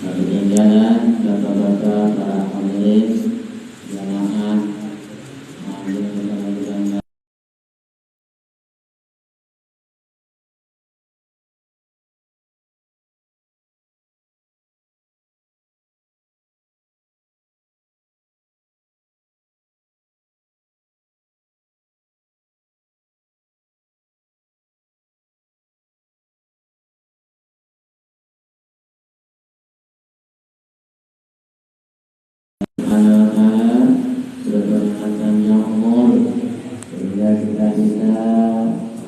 Jalan bapak-bapak para hadirin jamaah anak-anak berpanjang umur sehingga kita bisa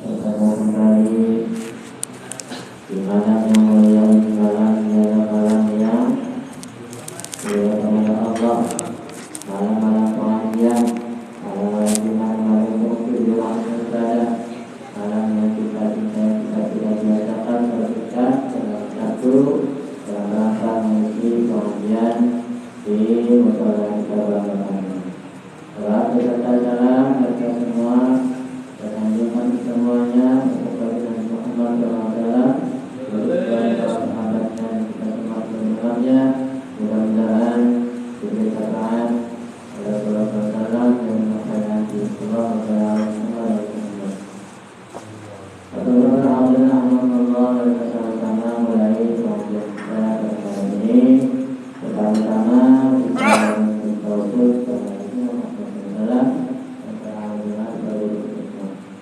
bertemu kembali di mana yang mulia malam yang kepada Allah, malam-malam pengajian, malam-malam di mana malam untuk ibadah, malam yang kita tidak biasakan berdekat dalam satu dalam rangka mengisi pengajian di musola kita bareng-bareng. Salam beserta salam bagi semua dan anjungan semuanya kepada Muhammad SAW, kepada sahabatnya dan kita semua semuanya. Mudah-mudahan diberikan oleh Allah dan makanan di Allah bersama-sama mulai pengajian kita pada ini. Pertama-tama kita bertauhid kepada Allah dan berdoa kepada Allah.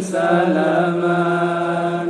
Salaman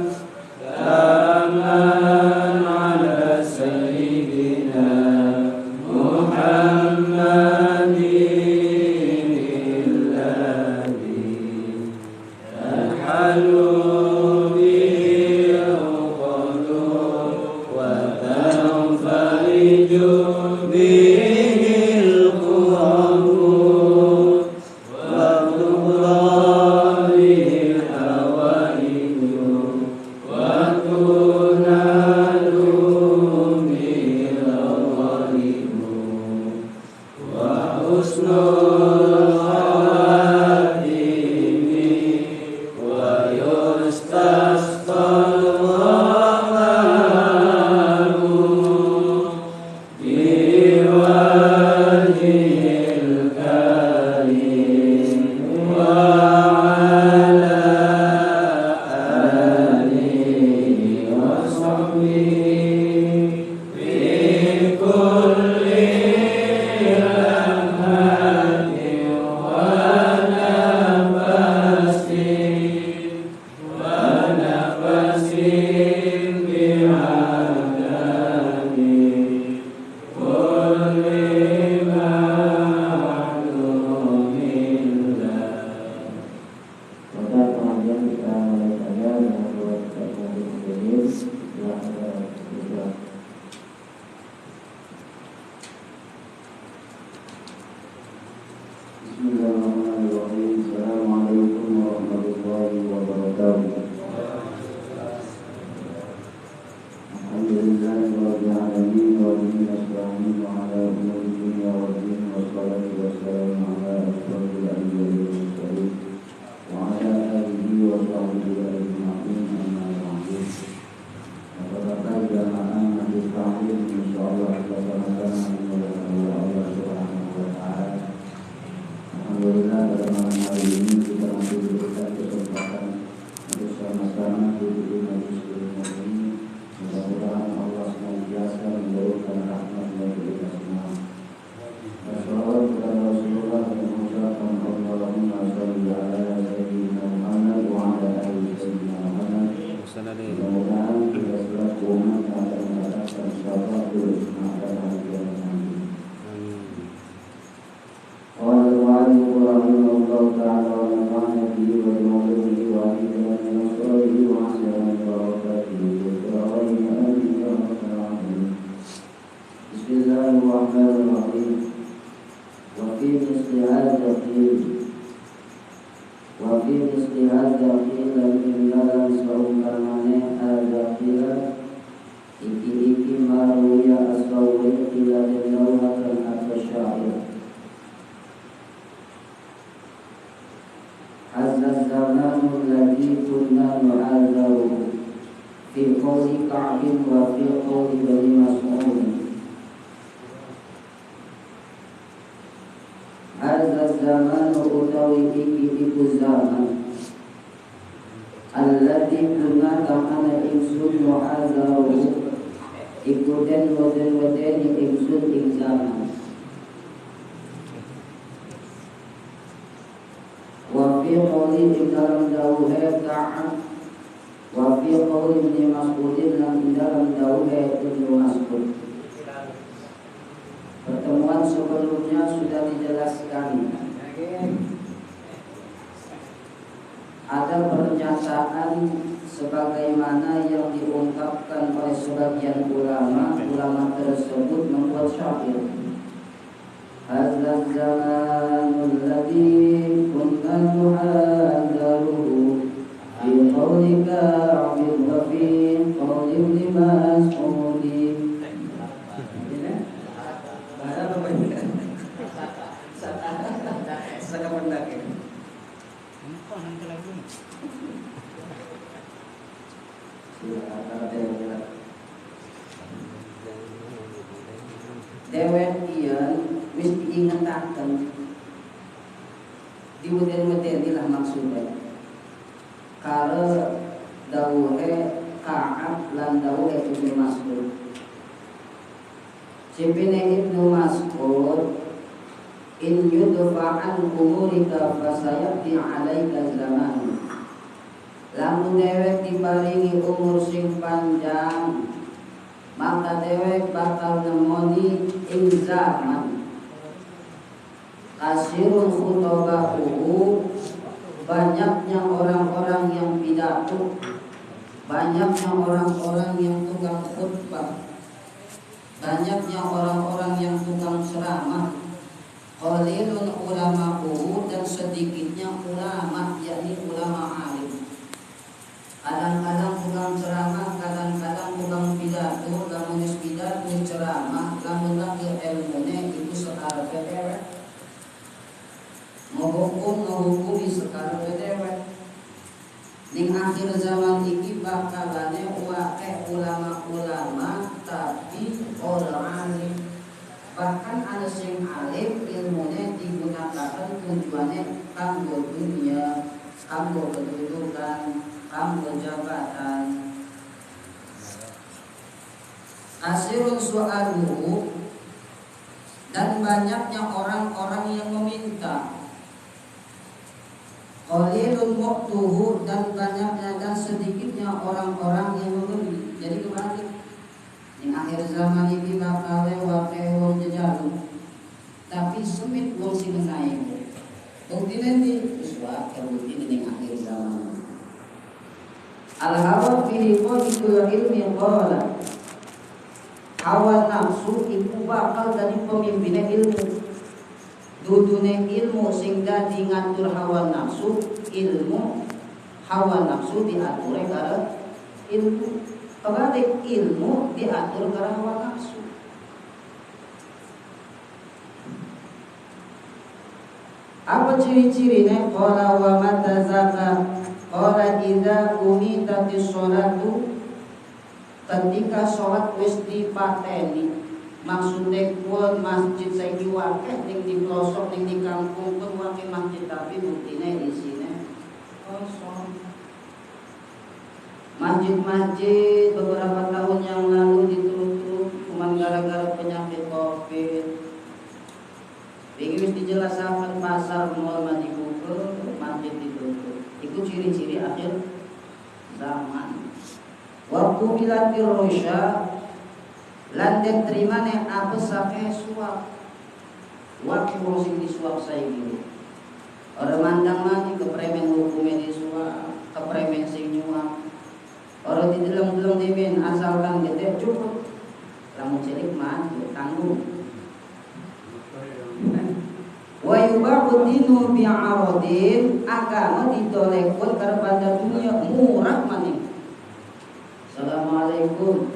Bismillahirrahmanirrahim. Assalamualaikum warahmatullahi wabarakatuh. Alhamdulillahirabbil alamin wa bihi nasta'in ala umuri dunya waddin wassalatu wassalamu ala asyrofil anbiya'i wal mursalin wa ala alihi wa sahbihi ajma'in amma ba'du. Bapak-bapak jamaah majlis taklim insyaallah kita sama-sama memuliakan Allah Subhanahu wa taala. Alhamdulillah pada malam hari ini kita masih diberikan kesempatan untuk sama-sama duduk di majlis ilmu ini. Mudah-mudahan Allah senantiasa memberikan rahmat bagi kita semua. Wassalatu kepada Rasulullah dan mengucapkan Allahumma shalli ala sayyidina Muhammad wa ala ali sayyidina Muhammad. Mudah-mudahan kita selaku umat akan mendapatkan syafaat pada hari kiamat nanti. Rahimahullah ta'ala wa nafa'ana bihi wa bi'ulumihi wa bidana min asrarihi wa ahsana barakatihi wa amin ya rabbal alamin. Bismillahirrahmanirrahim. Wa fi misli hadza qila dalam saukamane hadza qila iki maruya asawwi qila dawatan atasyair. Hadza zamanu alladhi kunna nu'adzaru fi qawli Ka'bin wa fi qawli Bani Mas'ud. Hadza zamanu utawi iki iku zaman alladhi kunna kamana ingsun nu'adzaru iku den weden ingsun ing zaman. Wa fi qawli dalam dawuhe Ka'ab wa fi qawli Ibnu Mas'ud lan dalam dawuhe Ibnu Mas'ud. Pertemuan sebelumnya sudah dijelaskan. Ada pernyataan sebagaimana yang diungkapkan oleh sebagian ulama tersebut membuat syair. Hadza zamanul ladzi kunna nu'adzaruhu fi qawli Ka'bin wa fi qawli Ibni Mas'ud. Dewek ieu wis diingetaken diweden-wedenilah maksudnya kare dawuhe Ka'ab lan dawuhe Ibnu Mas'ud. Cipine Ibnu Mas'ud, in yudfa'an umurika fasayati 'alaika zaman. Lamun dewek diparingi umur sing panjang, maka dewek bakal nemoni ing zaman. Kasirun khutobahu, banyaknya orang-orang yang pidato, banyaknya orang-orang yang tukang khutbah, banyaknya orang-orang yang tukang ceramah. Qalilun ulama'uhu, dan sedikitnya ulama, yakni ulama alim. Kadang-kadang tukang ceramah, kadang-kadang tukang pidato, lamun pidato ceramah, lamun lagi ilmune itu sekarepe dewek. Menghukumi sekarepe dewek. Ning akhir zaman iki bakalane wae ulama-ulama tapi ora alim. Bahkan ada sing alim ilmune digunakan tujuannya kanggo dunia, kanggo kedudukan, kanggo jabatan. Kasirun su'aluhu, dan banyaknya orang-orang yang meminta. Qalilun mu'tuhu, dan banyaknya dan sedikitnya orang-orang yang memberi. Jadi kebalik. Di akhir zaman ini bakal wae wong jejaluk, tapi sempit wong sing naik. Bukti nanti sesuatu bukti di akhir zaman. Al-hawa fi qawli ilmi qala hawa nafsu iku bakal dadi pemimpinnya ilmu. Dudune ilmu sing dadi ngatur hawa nafsu, ilmu hawa nafsu diatur karo ilmu. Kebalik ilmu diatur karo hawa nafsu. Apa ciri-cirine? Qala wa mata zakat. Qala idza umitatis sholatu, ketika sholat wis dipateni. Maksudnya pun masjid saiki wakeh ning di pelosok ning di kampung pun wakeh masjid, tapi buktine isine kosong. Masjid-masjid beberapa tahun yang lalu ditutup cuma gara-gara penyakit Covid. Iki wis dijelasaken pasar mall dibuka, masjid ditutup. Itu ciri-ciri akhir zaman. Waktu bilatir rosya lan den terimane apa sake suap. Waktu wong sing disuap saiki. Ora mandang lagi kepremen hukume disuap, kepremen sing nyuap. Ora dideleng-deleng dimin asalkan gede cukup. Lamun cilik mah tanggung. Wa yubahu dinu bi'aradin, agama ditolekun kepada dunia murah maning. Assalamualaikum.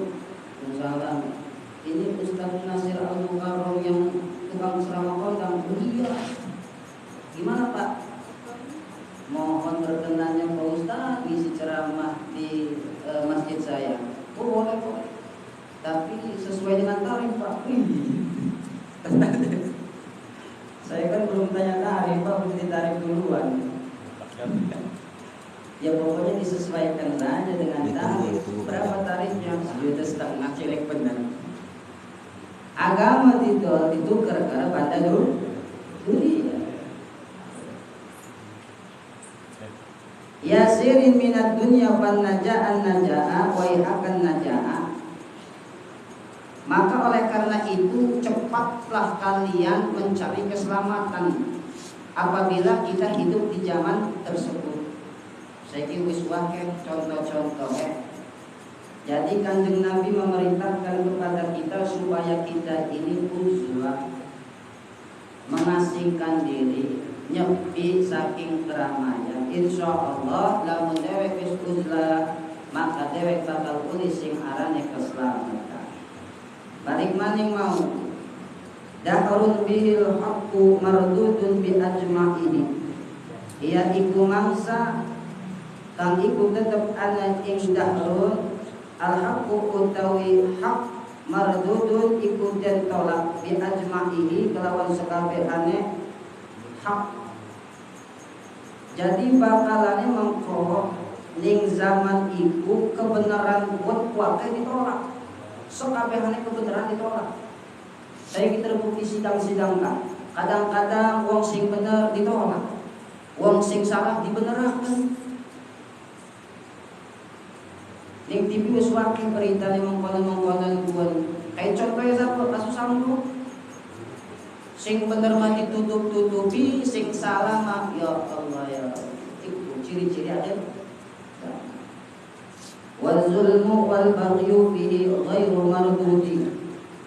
Waalaikumsalam. Ini Ustaz Nasir Al-Mukarram yang tukang ceramah kondang. Iya. Gimana Pak? Mohon berkenannya Pak Ustaz ngisi ceramah di masjid saya. Oh boleh. Tapi sesuai dengan tarif Pak. Saya kan belum tanya tarif Pak, mesti tarif duluan. Ya pokoknya disesuaikan saja dengan tarif. Berapa tarifnya? 1,5 juta cilek benar. Agama ditukar karena pada dunia. Yasirin minat dunya fan naja'an naja'a wa ihakan naja'a. Maka oleh karena itu cepatlah kalian mencari keselamatan apabila kita hidup di zaman tersebut. Saya wis wakil contoh-contoh Jadi Kanjeng Nabi memerintahkan kepada kita supaya kita ini uzlah, mengasingkan diri, nyepi saking keramaian. Insya Allah lamun dewek wis uzlah, maka dewek bakal uli sing arane keselamatan. Balik maning mau dahrun bihil haqqu mardudun bi ajma'ihi. Ia iku mangsa kang iku tetep ana ing dahrun al-haqqu utawi hak mardudun iku den tolak bi ajma'ihi kelawan sakabehane hak. Jadi bakalane mengko ning zaman iku kebenaran buat wae ditolak. Sakabehane kebenaran ditolak. Saya terbukti sidang-sidangkan. Kadang-kadang wong sing bener ditolak. Wong sing salah dibeneraken. Ning TV wis wakil beritane mengkonon-mengkonon buat. Kayak contohnya sapa kasus Sambo. Sing bener mah ditutup-tutupi, sing salah mah ya Allah ya. Itu ciri-ciri akhir. Wal zulmu wal baghyu fihi ghairu mardudi.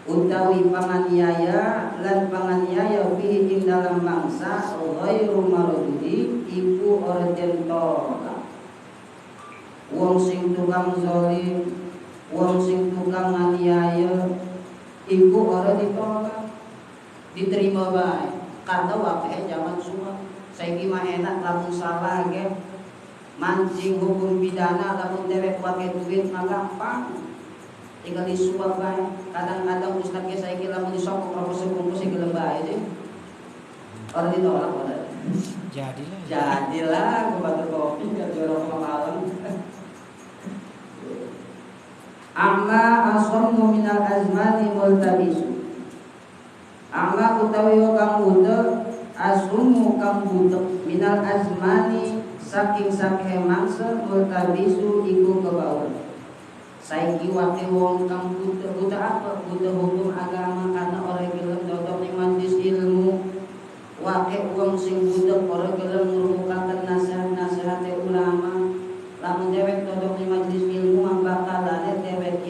Utawi panganiaya lan panganiaya fihi ing dalam mangsa ghairu mardudi iku ora den tolak. Wong sing tukang zalim, wong sing tukang nganiaya iku ora ditolak, diterima bae. Karena waktu zaman sunnah saiki mah enak lamun salah ge mancing hukum pidana lamun dewek pakai duit mah gampang. Tinggal disuap bae. Kadang-kadang ustaz ge saiki lamun disokok rokok sebungkus gelem bae deh. Ora ditolak ora. Jadilah gua batur kopi gak jorok malam. Amma asrammu minal azmani multabisu. Amma utawi kang butek asrumu kang butek minal azmani saking saking mangsa multabisu iku kebaur. Saiki wate wong kang butek apa? Butek hukum agama karena orang gelem dodok ning majelis ilmu. Wake wong sing butek orang gelem ngrungokaken nasihat-nasihat ulama. Lamun dewek dodok ning majelis ilmu mah bakalane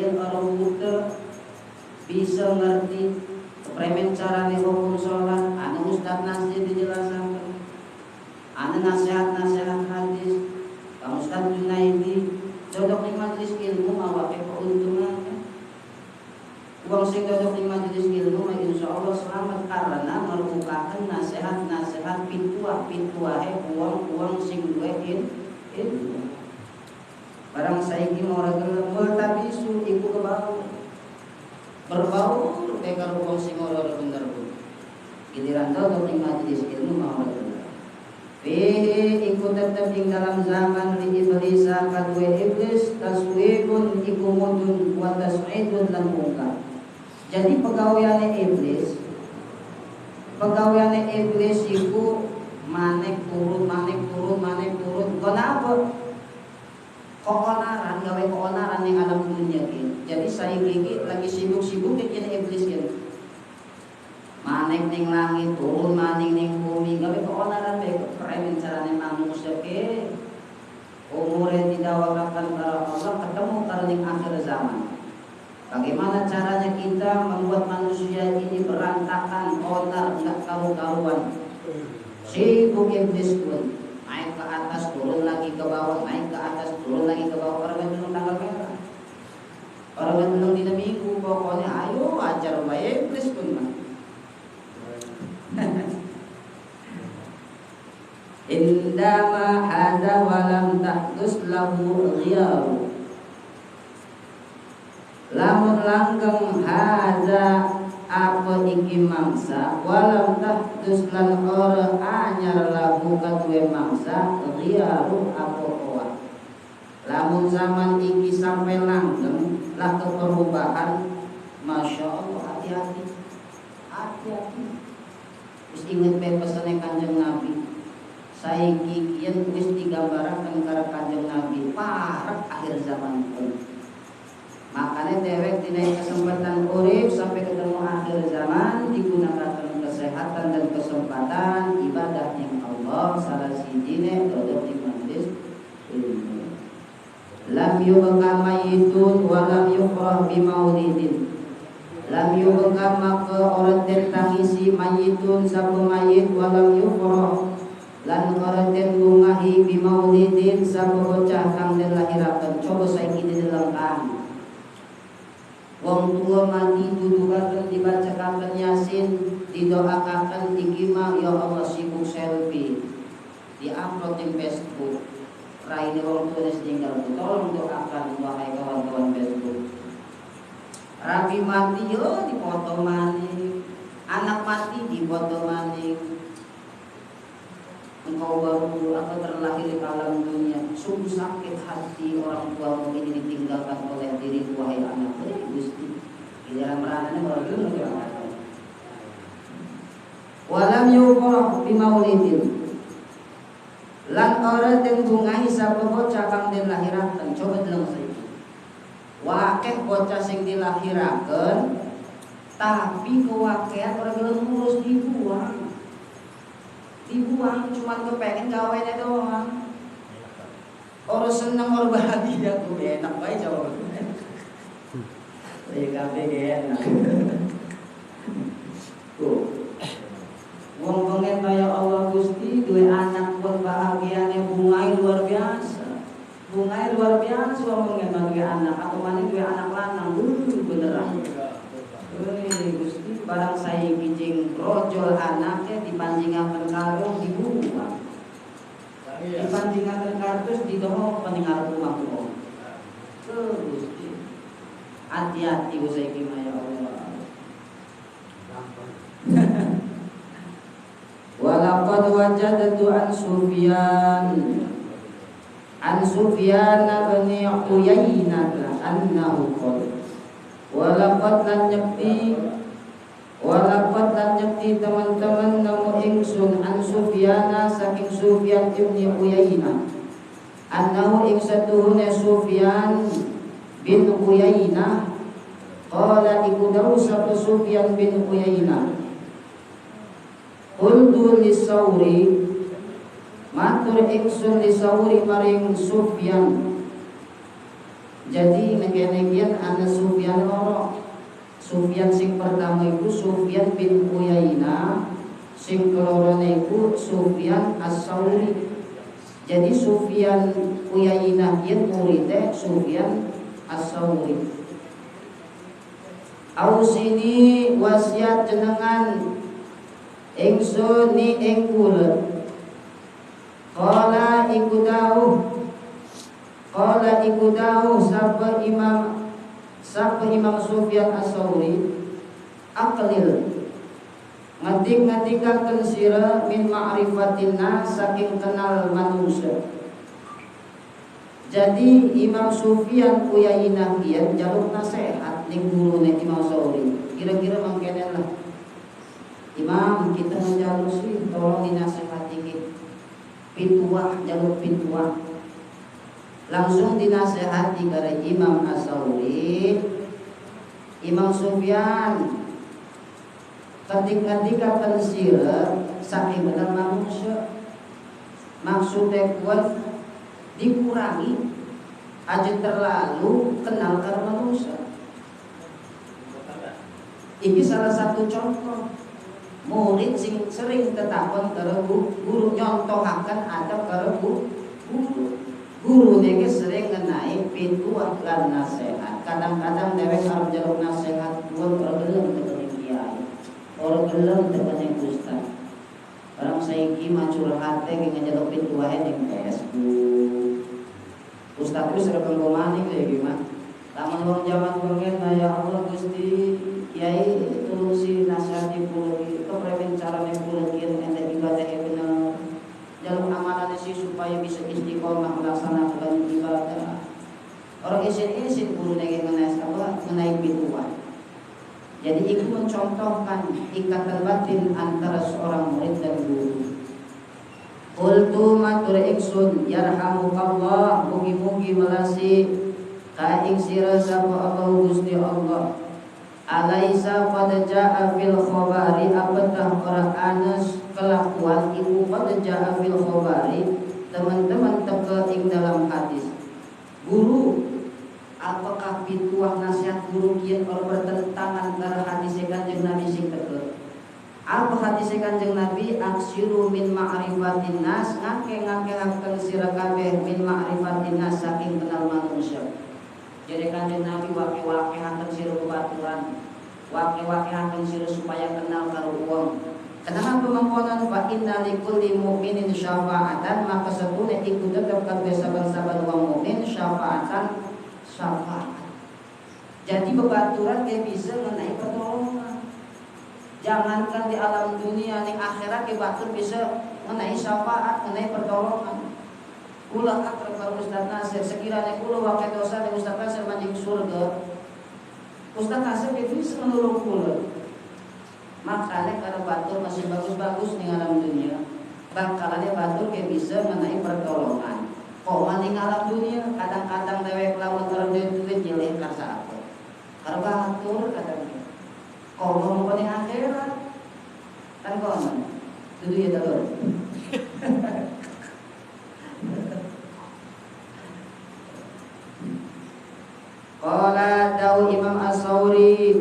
kieu orang buta bisa ngerti premen carane hukum sholat, anu ustad nasjid dijelaskan, anu nasihat-nasihat hadis, Kang Ustad Junaidi, dodok di majelis ilmu mah wae keuntungan. Uang sing dodok di majelis ilmu mah insyaallah selamat karena merupakan nasihat-nasihat pituah-pituahe uang sing duwe ilmu. Barang saiki mau regel multabisu iku kebau. Berbau teka uang sing ora bener pun. Giliran dodok di majelis ilmu mah regel. Ikut tetap di dalam zaman li iblis kadue iblis taswibun iku mudun wa tas'idun lan mungkar. Jadi pegawaiane iblis iku manek turun. Kenapa? Keonaran gawe keonaran yang alam dunia ini. Jadi saya gigi lagi sibuk-sibuk bikin iblis gitu. Manek ning langit turun maning ning bumi gawe keonaran bae premen carane manusia ke umure didawakakan karo Allah ketemu karo ning akhir zaman. Bagaimana caranya kita membuat manusia ini berantakan, kotor, enggak karu-karuan. Sibuk iblis pun naik ke atas turun lagi ke bawah, naik ke atas turun lagi ke bawah. Orang yang tanggal merah, orang yang dina minggu, pokoknya ayo ajar bae iblis pun mah. Indama hada walam tahdus lahu ghiyaru. Lamun langgeng hada apa iki mangsa walam tahdus lan ora anyar lahu kadue mangsa ghiyaru apa owa. Lamun zaman iki sampai langgeng lah perubahan, masya Allah, hati-hati. Wis inget bae pesane Kanjeng Nabi. Saiki kieu wis digambaraken karo Kanjeng Nabi parek akhir zaman pun. Makanya dewek dina kesempatan urip sampai ketemu akhir zaman digunakan kesehatan dan kesempatan ibadah yang Allah salah sijine dodok di majelis ilmu. Lam yubqa mayitun wa lam yufrah bi maulidin. Lam yubqa maka orang den tangisi mayitun sabu mayit wa lam yufrah lan orang den bungahi bi maulidin sabu bocah kang den lahiraken. Coba saiki didelengkan. Wong tua mati dudukaken dibacakan Yasin, didoakan dikima ya Allah sibuk selfie, di-upload di Facebook. Raine wong tua tinggal tolong doakan wahai kawan-kawan Facebook. Rabi mati yo dipoto maning, anak mati dipoto maning. Engkau baru atau terlahir di alam dunia, sungguh sakit hati orang tua ini ditinggalkan oleh diri wahai anak. Gusti, giliran meranane orang dulu doakan. Walam yuqrah bi maulidin. Lan ora den bungahi sapa bocah kang den lahiraken. Coba deleng saiki. Wakeh bocah sing dilahiraken tapi kewakean ora gelem ngurus dibuang cuma kepengen gawainya doang. Orang seneng orang bahagia tuh enak bae jawabannya. kabeh enak. Tuh. Wong pengen kaya Allah Gusti duwe anak pun bahagiane bungai luar biasa. Bungai luar biasa wong pengen duwe anak atau mana duwe anak lanang beneran. Gusti barang saya kijing rojol anaknya dipanjingaken karung dibuang. Dipanjingaken kartus didoho peninggal rumah wong. Gusti. Hati-hati usai kimaya Allah. Walaqad wajadtu an Sufyan bin Uyainah annahu qala walaqad lan nyekti teman-teman namu ingsun an Sufyan saking Sufyan bin Uyainah annahu ingsaduhune Sufyan bin Uyainah qala iku dawu sapa Sufyan bin Uyainah qultu lisauri matur ingsun lisauri maring Sufyan. Jadi negene-negen ana Sufyan sing pertama iku Sufyan bin Uyainah, sing kelorone iku Sufyan As-Sauri. Jadi Sufyan Uyainah yen muridé Sufyan As-Sauri. Ausini wasiat jenengan ingsun ni ing kula. Qala iku dawuh sapa Imam Sufyan As-Sauri, aqlil ngatik-ngatikaken sira min ma'rifatina saking kenal manusia. Jadi Imam Sufyan Uyainah kian jaluk nasihat ning gurune Imam Sauri. Kira-kira mangkene lah. Imam, kita njaluk sih tolong dinasehati kita. Pituah, jaluk pituah. Langsung dinasehati dari Imam As-Sauri. Imam Sufyan ketika pensira saking benar manusia, maksudnya kuat dikurangi aja terlalu kenal karena manusia. Ini salah satu contoh murid sing sering tetakon karo guru nyontohaken atau karo guru niki sering ngenai pituah lan nasihat. Kadang-kadang dhewek arep njaluk nasihat pun ora gelem tekan kiai. Ora gelem tekan ustaz. Barang saiki mah curhat teh njaluk pituah ning Facebook. Ustaz itu sering ngomongane kayak gimana? Taman wong zaman pengen ya Allah Gusti kiai tulusi nasihati kula iki kepremen carane kula kieu ente ibadah bener. Jaluk amanane sih supaya bisa istiqomah melaksanakan ibadah. Orang isin-isin guru nege mengenai pituah. Jadi itu mencontohkan ikatan batin antara seorang murid dan guru. Qultu matur ingsun yarhamukallah, mugi-mugi melasi ka ing sira sapa Allah Gusti Allah. Alaisa qad jaa fil khabari, apatah ora anes kelakuan iku qad jaa fil khabari, teman-teman teka ing dalam hadis. Guru, apakah pituah nasihat guru kieu bertentangan karo hadis Kanjeng Nabi sing teka? Apa hadis Kanjeng Nabi? Aksiru min ma'rifatin nas, ngake-ngakehaken sira kabeh min ma'rifatin nas saking kenal manusia. Jadi Kanjeng Nabi wake-wakehaken sira baturan, wake-wakehaken sira supaya kenal karo wong. Kenapa pemangkonan fa inna likulli mu'minin syafa'atan, maka setune iku tetep kabeh saban-saban wong mukmin syafa'atan syafaat. Jadi bebaturan dia bisa mengenai pertolongan. Jangankan di alam dunia, ning akhirat ke batur bisa mengenai syafaat, mengenai pertolongan. Kula akrab karo Ustaz Nasir, sekiranya kula wakai dosa di Ustaz Nasir manjing surga, Ustaz Nasir itu bisa menolong kula. Makanya karena batur masih bagus-bagus di alam dunia, bakalannya batur ke bisa mengenai pertolongan. Kok maning alam dunia, kadang-kadang dewek lawan orang duit jelek karsa apa? Karena batur kadang-kadang. Kok ngomong ning akhirat, kan konon, itu ya telur. Qala dawu Imam As-Sauri,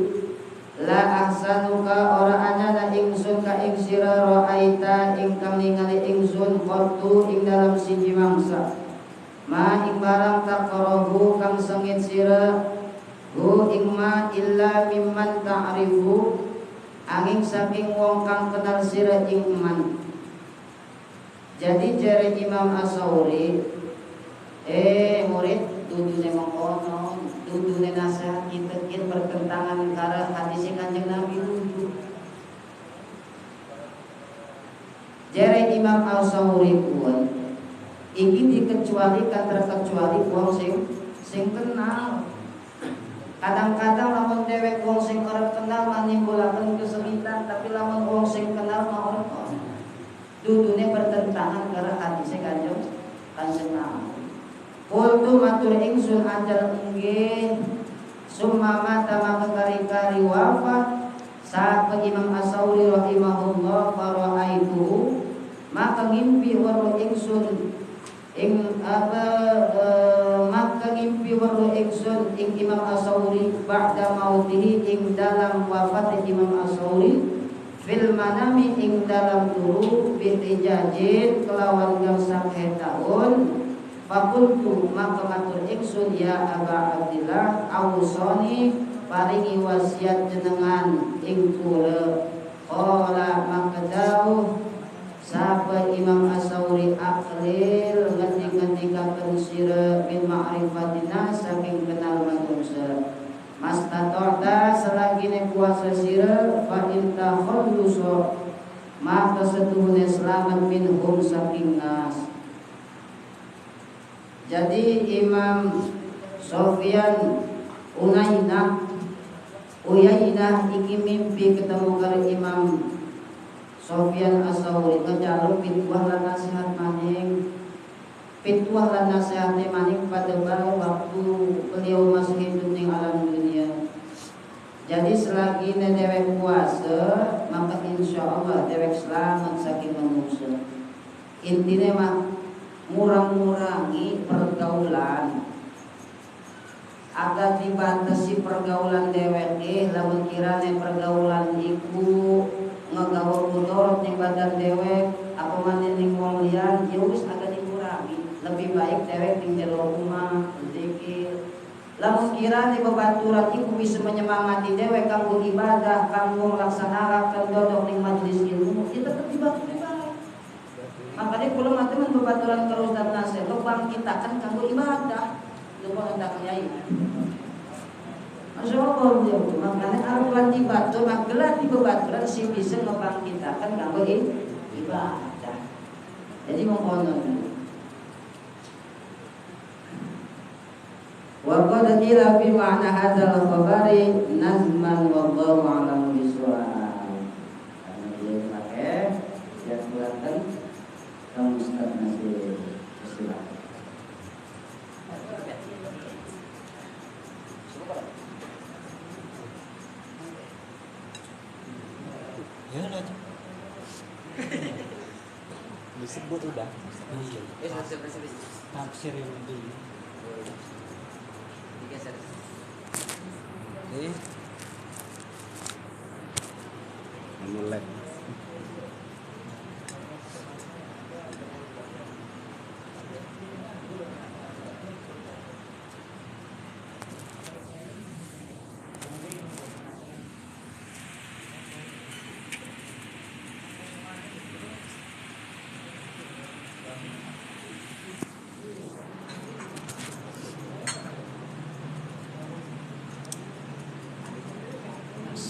la ahsanuka ora anyana ingsun ka ing sira ra'aita ingkang ningali ingsun qattu ing dalam siji mangsa. Ma ing barang taqrabu kang sengit sira hu ing ma illa mimman ta'rifu, angin saking wong kang kenal sira ing man. Jadi jare Imam As-Sauri, murid dudune mengkono, dudune nasihat kita bertentangan karo hadis Kanjeng Nabi dulu. Jare Imam As-Sauri pun iki dikecualikan terkecuali wong sing kenal. Kadang-kadang lamun dewek wong sing ora kenal manimbulaken kesulitan, tapi lamun wong sing kenal mah ora kono. Dudune bertentangan karo hadis Kanjeng Nabi. Qultu matur ingsun ajal inggih summa mata maka kari-kari wafat saat Imam As-Sauri rahimahullah fara'aitu, maka ngimpi waro ingsun ing maka ngimpi mimpi weruh ingsun ing Imam As-Sauri ba'da mautihi ing dalam wafat Imam As-Sauri fil manami ing dalam turu bitijajin kelawan gangsang tahun fakultu maka matur ingsun ya Aba Abdillah awsoni paringi wasiat jenengan ing kula qala maka dawuh sahabat Imam As-Sauri aklil ngetik-ngetikaken sira min ma'rifatina saking kenal manungsa mastatota selagine puasa sira fa inta khalluso maka setuhune selamat minhum saking nas. Jadi Imam Sofyan Uyainah iki mimpi ketemu karo Imam Sofyan As-Sauri ngejaluk pitwah lan nasihat maning pada waktu beliau masih hidup di alam dunia. Jadi selagi dewek puasa maka insya Allah dewek selamat saking manusia. Intinya mah murang-murangi pergaulan agar dibatasi pergaulan dewek lamun kirane pergaulan iku ngagawa mudorot ning badan dewek apa maneh ning wong liyan ya wis agak dikurangi. Lebih baik dewek ning jero rumah zikir. Lamun kirane bebaturan iku bisa menyemangati dewek kanggo ibadah, kanggo nglaksanakan dodok ning majelis ilmu, kita tetep dibatu baik. Makanya kula mate men bebaturan karo Ustaz Nasir, bangkitakan kanggo ibadah. Lupa hendak nyai. Masya Allah dia, makanya arulan di batu, magelah di bebaturan si bisa ngebangkitakan kanggo ibadah. Jadi mengkonon. Wa qad qila fi ma'na hadzal khabari nazman wallahu a'lam bishawab. Karena dia pakai dia buatkan kaum Ustaz Nasir silakan. Ya udah. Disebut udah. Iya. Tafsir yang lebih. Digeser. Mulai.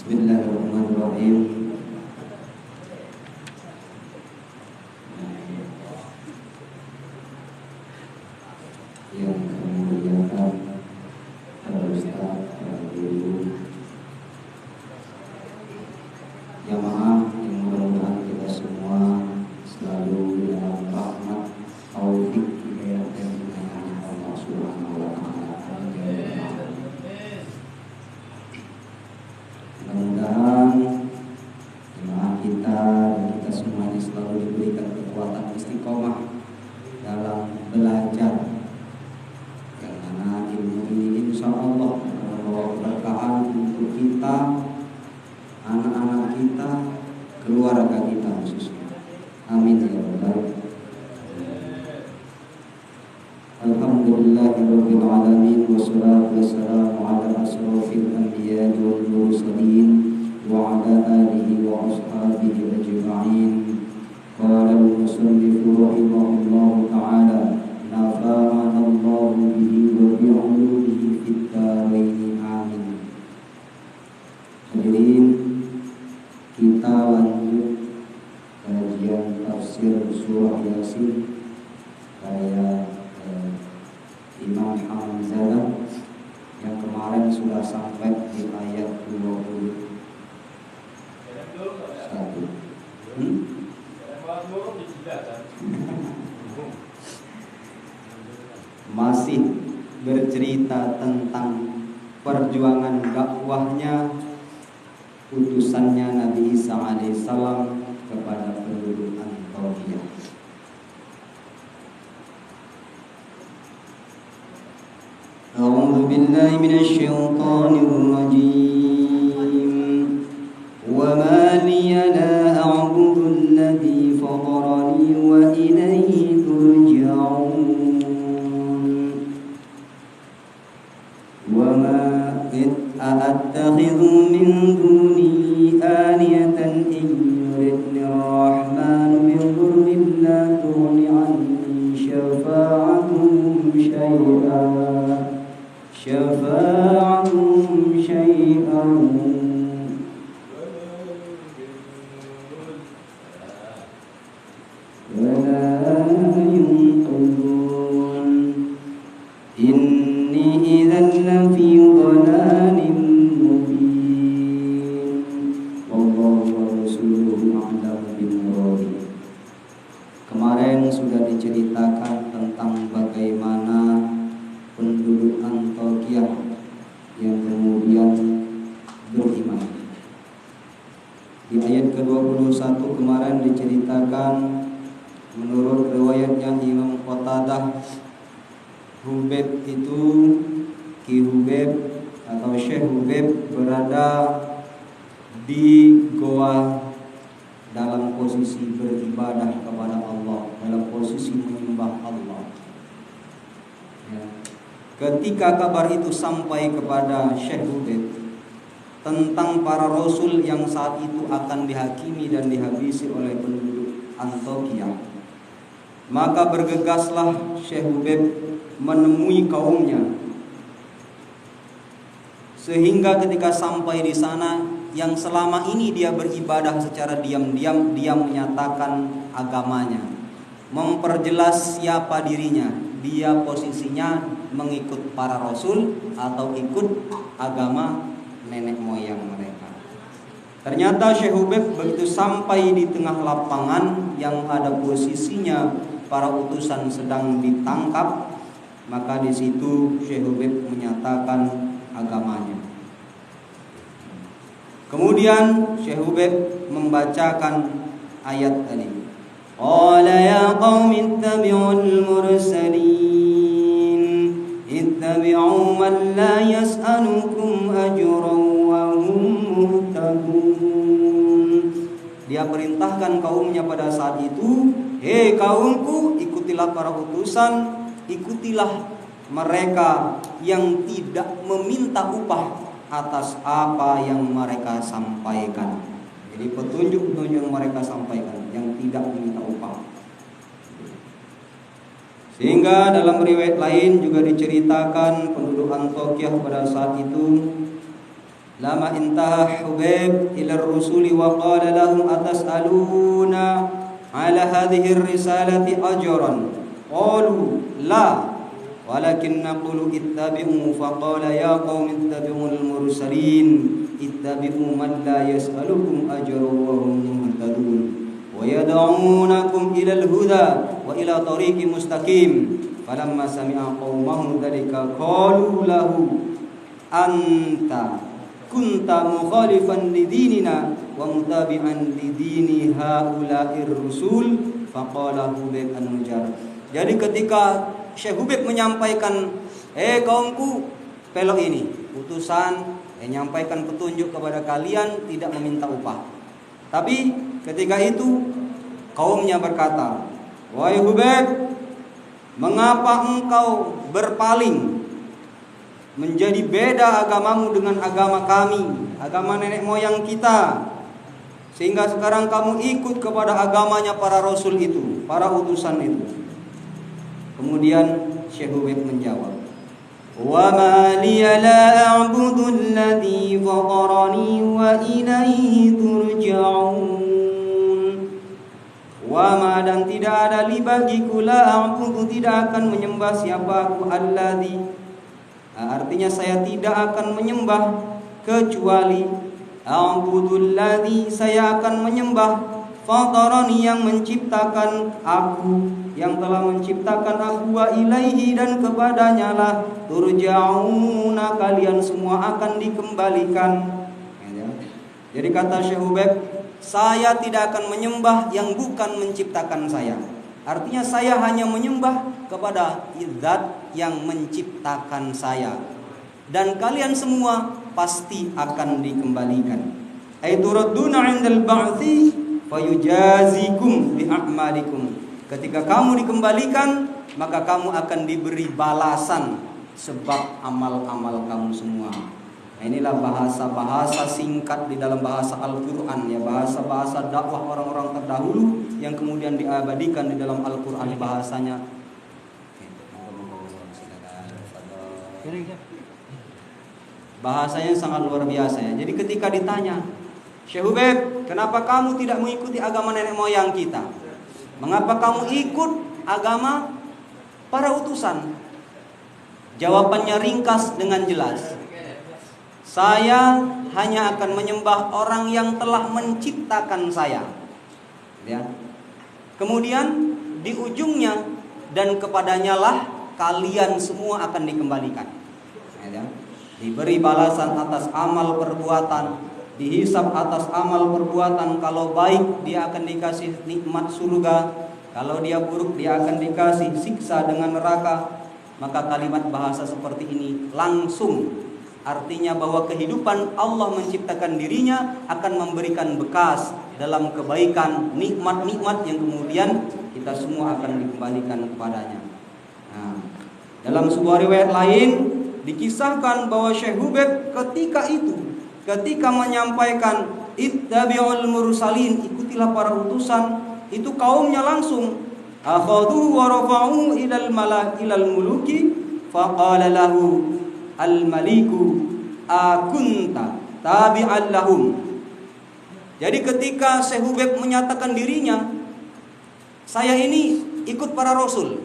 Bismillahirrahmanirrahim. Yang kami muliakan para ustaz, para guru, jamaah yang mudah-mudahan kita semua selalu dalam rahmat, taufik, hidayah dan inayah Allah Subhanahu wa taala. Mudah-mudahan jemaah kita dan kita semuanya selalu diberikan kekuatan istiqomah dalam belajar, yang mana ilmu ini insya Allah membawa keberkahan untuk kita, anak-anak kita, keluarga kita khususnya. Amin ya rabbal alamin. Alhamdulillahirabbil alamin wassalatu wassalamu ala asrofil anbiya'i wal mursalin wa ala alihi wa ashabihi ajma'in. Qala al-musannif rahimahullahu ta'ala nafa'ana Allahu bihi wa bi'ulumihi fid dharain amin. Hadirin, kita lanjut kajian tafsir surah Yasin karya Imam Hamzah yang kemarin sudah sampai di ayat 21. Masih bercerita tentang perjuangan dakwahnya utusannya Nabi Isa alaihissalam kepada penduduk Antiokhia. بالله من الشيطان الرجيم وما لي لا أعبد الذي فطرني وإليه ترجعون وما أتخذ من دونه آلهة إن يردني الرحمن بضر لا تغن عني شفاعتهم شيئا ولا ينقذون إني إذا لفي ضلال مبين والله ورسوله أعلم بالمراد. Kemarin sudah diceritakan tentang bagaimana penduduk Antokia yang kemudian beriman. Di ayat ke-21 kemarin diceritakan menurut riwayatnya Imam Qatadah, Hubeb itu Ki Hubeb atau Syekh Hubeb berada di goa dalam posisi beribadah kepada Allah, dalam posisi menyembah Allah. Ya. Ketika kabar itu sampai kepada Syekh Hubeb tentang para rasul yang saat itu akan dihakimi dan dihabisi oleh penduduk Antokia, maka bergegaslah Syekh Hubeb menemui kaumnya. Sehingga ketika sampai di sana, yang selama ini dia beribadah secara diam-diam, dia menyatakan agamanya, memperjelas siapa dirinya. Dia posisinya mengikut para rasul atau ikut agama nenek moyang mereka. Ternyata Syekh Hubeb begitu sampai di tengah lapangan yang ada posisinya para utusan sedang ditangkap, maka di situ Syekh Hubeb menyatakan agamanya. Kemudian Syekh Hubeb membacakan ayat tadi. Qala ya qaumi ittabi'ul mursalin ittabi'u man la yas'alukum ajran wa hum muhtadun. Dia perintahkan kaumnya pada saat itu, "Hei kaumku, ikutilah para utusan, ikutilah mereka yang tidak meminta upah atas apa yang mereka sampaikan." Jadi petunjuk-petunjuk yang mereka sampaikan yang tidak meminta upah. Sehingga dalam riwayat lain juga diceritakan penduduk Antokia pada saat itu, lama intaha Hubeb ila rusuli wa qala lahum atas'aluna ala hadhihi risalati ajran qalu la walakin naqulu ittabi'u faqala ya qaumi ittabi'ul mursalin ittabi'u man la yas'alukum ajran wa hum muhtadun wa yad'unakum ilal huda wa ila tariqin mustaqim falamma sami'a qaumahu dzalika qalu lahu anta kunta mukhalifan lidinina wa mutabi'an lidini haula'ir rusul faqala Hubeb an-Nujar. Jadi ketika Syekh Hubeb menyampaikan, kaumku, pelok ini utusan yang menyampaikan petunjuk kepada kalian tidak meminta upah. Tapi ketika itu kaumnya berkata, "Wahai Hubeb, mengapa engkau berpaling menjadi beda agamamu dengan agama kami, agama nenek moyang kita, sehingga sekarang kamu ikut kepada agamanya para rasul itu, para utusan itu?" Kemudian Syekh Hubeb menjawab, "Wa ma liya la a'budu alladhi fatarani wa ilaihi turja'un." Wa ma, dan tidak ada li bagiku, la a'budu, tidak akan menyembah siapa aku, alladhi, artinya saya tidak akan menyembah kecuali a'budu alladhi, saya akan menyembah fatarani, yang menciptakan aku, yang telah menciptakan aku, wa ilaihi, dan kepadanya lah turja'una, kalian semua akan dikembalikan. Jadi kata Syekh Hubeb, saya tidak akan menyembah yang bukan menciptakan saya. Artinya saya hanya menyembah kepada zat yang menciptakan saya. dan kalian semua pasti akan dikembalikan. Aituradduna 'indal ba'tsi fayujazikum bi'amalikum. Ketika kamu dikembalikan, maka kamu akan diberi balasan sebab amal-amal kamu semua. Nah, inilah bahasa-bahasa singkat di dalam bahasa Al-Quran, ya, bahasa-bahasa dakwah orang-orang terdahulu yang kemudian diabadikan di dalam Al-Quran bahasanya. Bahasanya sangat luar biasa, ya. Jadi ketika ditanya, Syekh Hubeb, kenapa kamu tidak mengikuti agama nenek moyang kita? Mengapa kamu ikut agama para utusan? Jawabannya ringkas dengan jelas. Saya hanya akan menyembah orang yang telah menciptakan saya. Ya. Kemudian di ujungnya, dan kepadanya lah kalian semua akan dikembalikan. Ya. Diberi balasan atas amal perbuatan, dihisab atas amal perbuatan. Kalau baik dia akan dikasih nikmat surga, kalau dia buruk dia akan dikasih siksa dengan neraka. Maka kalimat bahasa seperti ini langsung artinya bahwa kehidupan Allah menciptakan dirinya akan memberikan bekas dalam kebaikan, nikmat-nikmat yang kemudian kita semua akan dikembalikan kepadanya. Nah, dalam sebuah riwayat lain dikisahkan bahwa Syekh Hubeb ketika menyampaikan ittabi'ul mursalin, ikutilah para utusan, itu kaumnya langsung akhadhu wa rafa'u ilal muluki faqala lahu al-maliku akunta tabi'an lahum. Jadi ketika Syekh Hubeb menyatakan dirinya, saya ini ikut para rasul,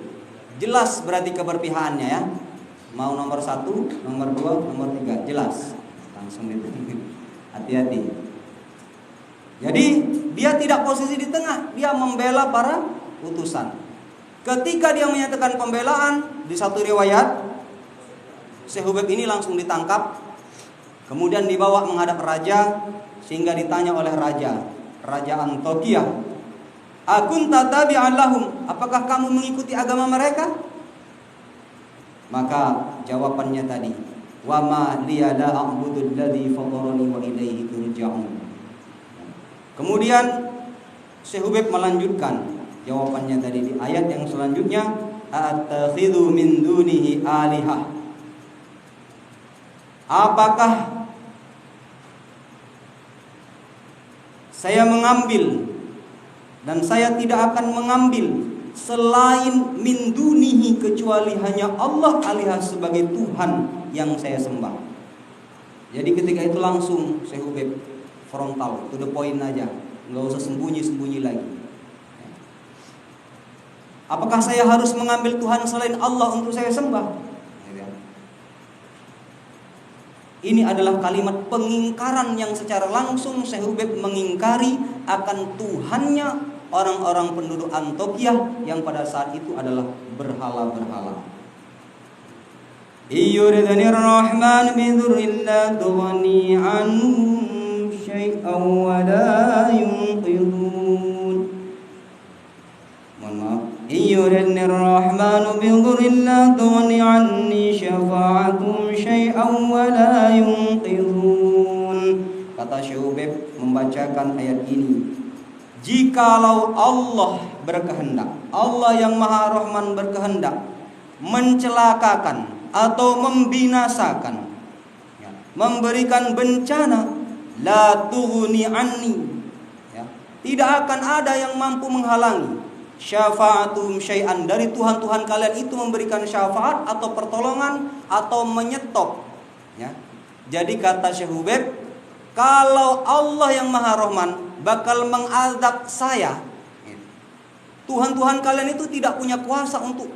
jelas berarti keberpihakannya, ya. Mau nomor 1, nomor 2, nomor 3, jelas. Langsung itu. Hati-hati. Jadi dia tidak posisi di tengah, dia membela para utusan. Ketika dia menyatakan pembelaan, di satu riwayat Syekh Hubeb ini langsung ditangkap, kemudian dibawa menghadap raja, sehingga ditanya oleh Raja Antioquia, akunta tabi'an lahum, apakah kamu mengikuti agama mereka? Maka jawabannya tadi, wa ma liya la a'budu alladhi fatarani wa ilaihi turja'un. Kemudian Syekh Hubeb melanjutkan jawabannya tadi di ayat yang selanjutnya, attakhidhu min dunihi alihah. Apakah saya mengambil dan saya tidak akan mengambil selain min dunihi, kecuali hanya Allah alihah sebagai Tuhan yang saya sembah. Jadi ketika itu langsung Syekh Hubeb frontal, to the point aja, nggak usah sembunyi-sembunyi lagi. Apakah saya harus mengambil Tuhan selain Allah untuk saya sembah? Ini adalah kalimat pengingkaran yang secara langsung Syekh Hubeb mengingkari akan Tuhannya orang-orang penduduk Antioquia yang pada saat itu adalah berhala-berhala. Iyuridhanir rahman bidhurrin la tughni anhum syai'an wa la yunqidhun. Mohon maaf. Iyuridhanir rahman bidhurrin la tughni anni syafa'atum syai'an wa la yunqidhun. Kata Syekh Hubeb membacakan ayat ini, jikalau Allah berkehendak, Allah yang Maha Rahman berkehendak mencelakakan atau membinasakan, ya, memberikan bencana, la tughni anni, ya, tidak akan ada yang mampu menghalangi syafa'atum syai'an, dari Tuhan-Tuhan kalian itu memberikan syafaat atau pertolongan atau menyetop, ya. Jadi kata Syekh Hubeb, kalau Allah yang Maha Rahman bakal mengazab saya, Tuhan-Tuhan kalian itu tidak punya kuasa untuk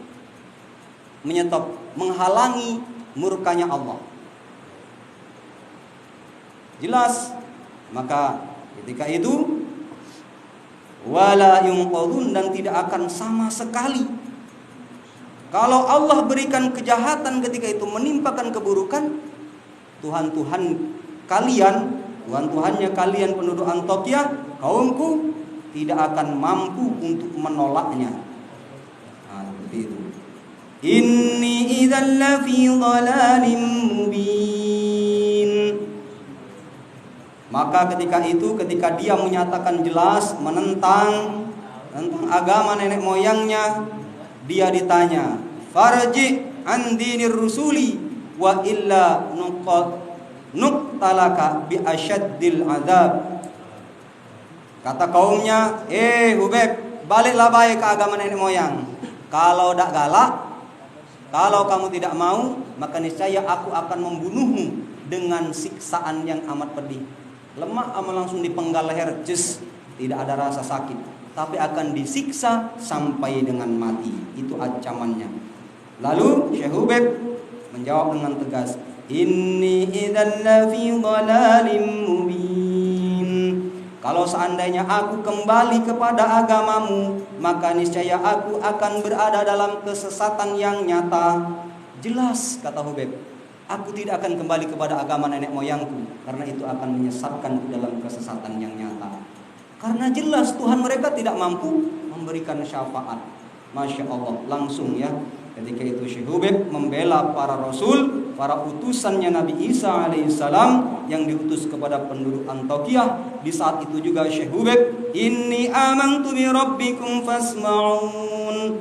menyetop, menghalangi murkanya Allah. Jelas. Maka ketika itu wala yunqadun, dan tidak akan sama sekali. Kalau Allah berikan kejahatan ketika itu menimpakan keburukan, Tuhan-Tuhan kalian, Tuhan-Tuhannya kalian penduduk Antioquia, kaumku, tidak akan mampu untuk menolaknya. Nah, seperti itu. Inni idzal lafi dhalalim mubin. Maka ketika dia menyatakan jelas menentang agama nenek moyangnya, dia ditanya, farji an dinir rusuli wa illa nuqtalaka bi asyaddil azab. Kata kaumnya, Hubeb, baliklah baik ke agama nenek moyang. Kalau tak galak, kalau kamu tidak mau, maka niscaya aku akan membunuhmu dengan siksaan yang amat pedih. Lemah ama langsung dipenggal leher, tidak ada rasa sakit, tapi akan disiksa sampai dengan mati. Itu ancamannya. Lalu Syekh Hubeb menjawab dengan tegas, inni idzal lafi dhalalim mubin. Kalau seandainya aku kembali kepada agamamu, maka niscaya aku akan berada dalam kesesatan yang nyata. Jelas, kata Hubeb, aku tidak akan kembali kepada agama nenek moyangku, karena itu akan menyesatkan dalam kesesatan yang nyata. Karena jelas Tuhan mereka tidak mampu memberikan syafaat. Masya Allah, langsung ya. Ketika itu Syekh Hubeb membela para rasul, para utusannya Nabi Isa alaihissalam yang diutus kepada penduduk Antokiah. Di saat itu juga Syekh Hubeb, inni amantu bi rabbikum fasma'un.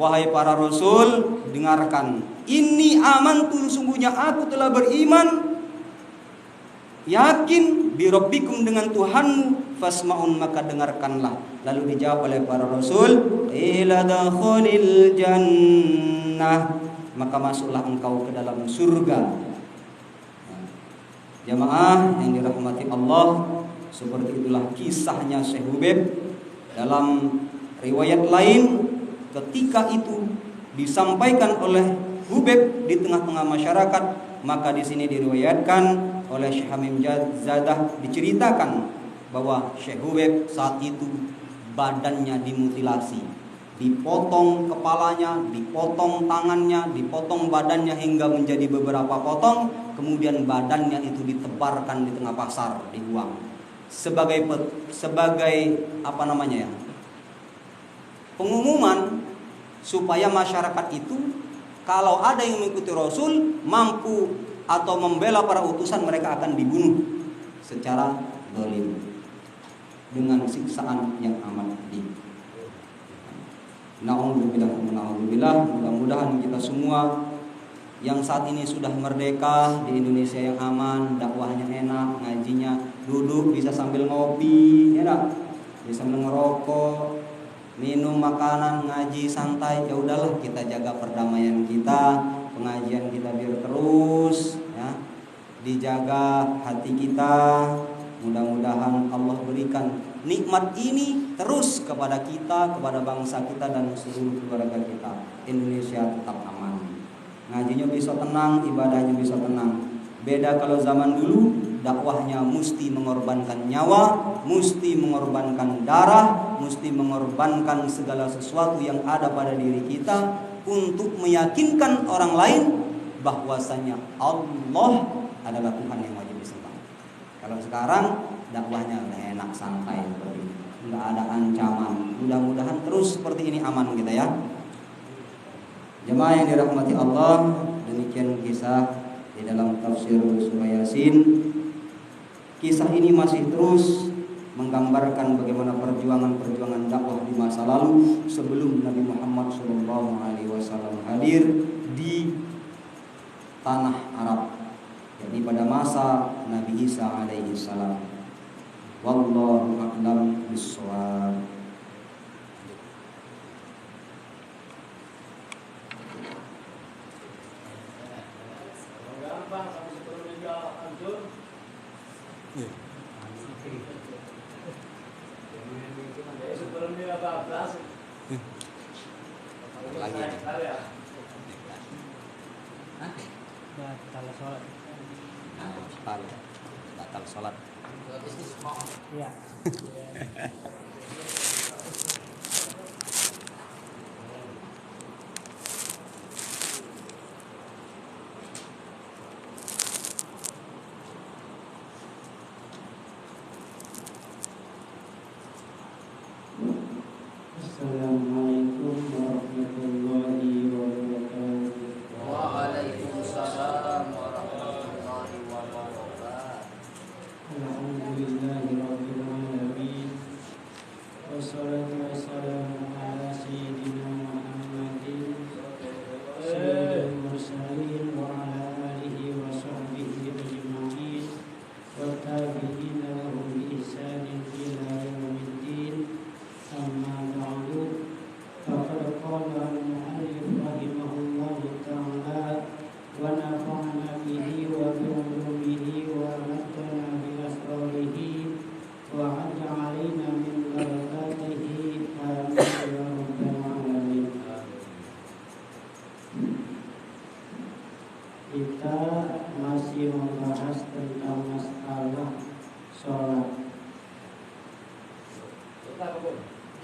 Wahai para rasul, dengarkan. Inni amantu, sungguhnya aku telah beriman, yakin bi rabbikum dengan Tuhanmu, fasma'un, maka dengarkanlah. Lalu dijawab oleh para rasul, ila dakhulil jannah, maka masuklah engkau ke dalam surga. Jamaah yang dirahmati Allah, seperti itulah kisahnya Syekh Hubeb. Dalam riwayat lain, ketika itu disampaikan oleh Hubeb di tengah-tengah masyarakat, maka di sini diriwayatkan oleh Syekh Hamim Zadah, diceritakan bahwa Syekh Hubeb saat itu badannya dimutilasi, dipotong kepalanya, dipotong tangannya, dipotong badannya hingga menjadi beberapa potong, kemudian badannya itu ditebarkan di tengah pasar, dibuang sebagai pengumuman supaya masyarakat itu kalau ada yang mengikuti Rasul mampu atau membela para utusan, mereka akan dibunuh secara zalim dengan siksaan yang amat pedih. Na'udzubillah, mudah-mudahan kita semua yang saat ini sudah merdeka di Indonesia yang aman, dakwahnya enak, ngajinya duduk bisa sambil ngopi, ya enggak? Bisa sambil ngerokok, minum makanan, ngaji santai. Ya udahlah, kita jaga perdamaian kita, pengajian kita biar terus ya, dijaga hati kita. Mudah-mudahan Allah berikan nikmat ini terus kepada kita, kepada bangsa kita dan seluruh keluarga kita. Indonesia tetap aman, ngajinya bisa tenang, ibadahnya bisa tenang. Beda kalau zaman dulu, dakwahnya mesti mengorbankan nyawa, mesti mengorbankan darah, mesti mengorbankan segala sesuatu yang ada pada diri kita untuk meyakinkan orang lain bahwasanya Allah adalah Tuhan yang wajib disembah. Kalau sekarang dakwahnya enak, santai seperti ini, nggak ada ancaman. Mudah-mudahan terus seperti ini aman kita ya. Jemaah yang dirahmati Allah, demikian kisah di dalam tafsir surah Yasin. Kisah ini masih terus menggambarkan bagaimana perjuangan dakwah di masa lalu sebelum Nabi Muhammad SAW hadir di tanah Arab, yakni pada masa Nabi Isa alaihissalam. Wallahu a'lam bishawab. Batal sholat. Iya. Assalamualaikum warahmatullahi wabarakatuh.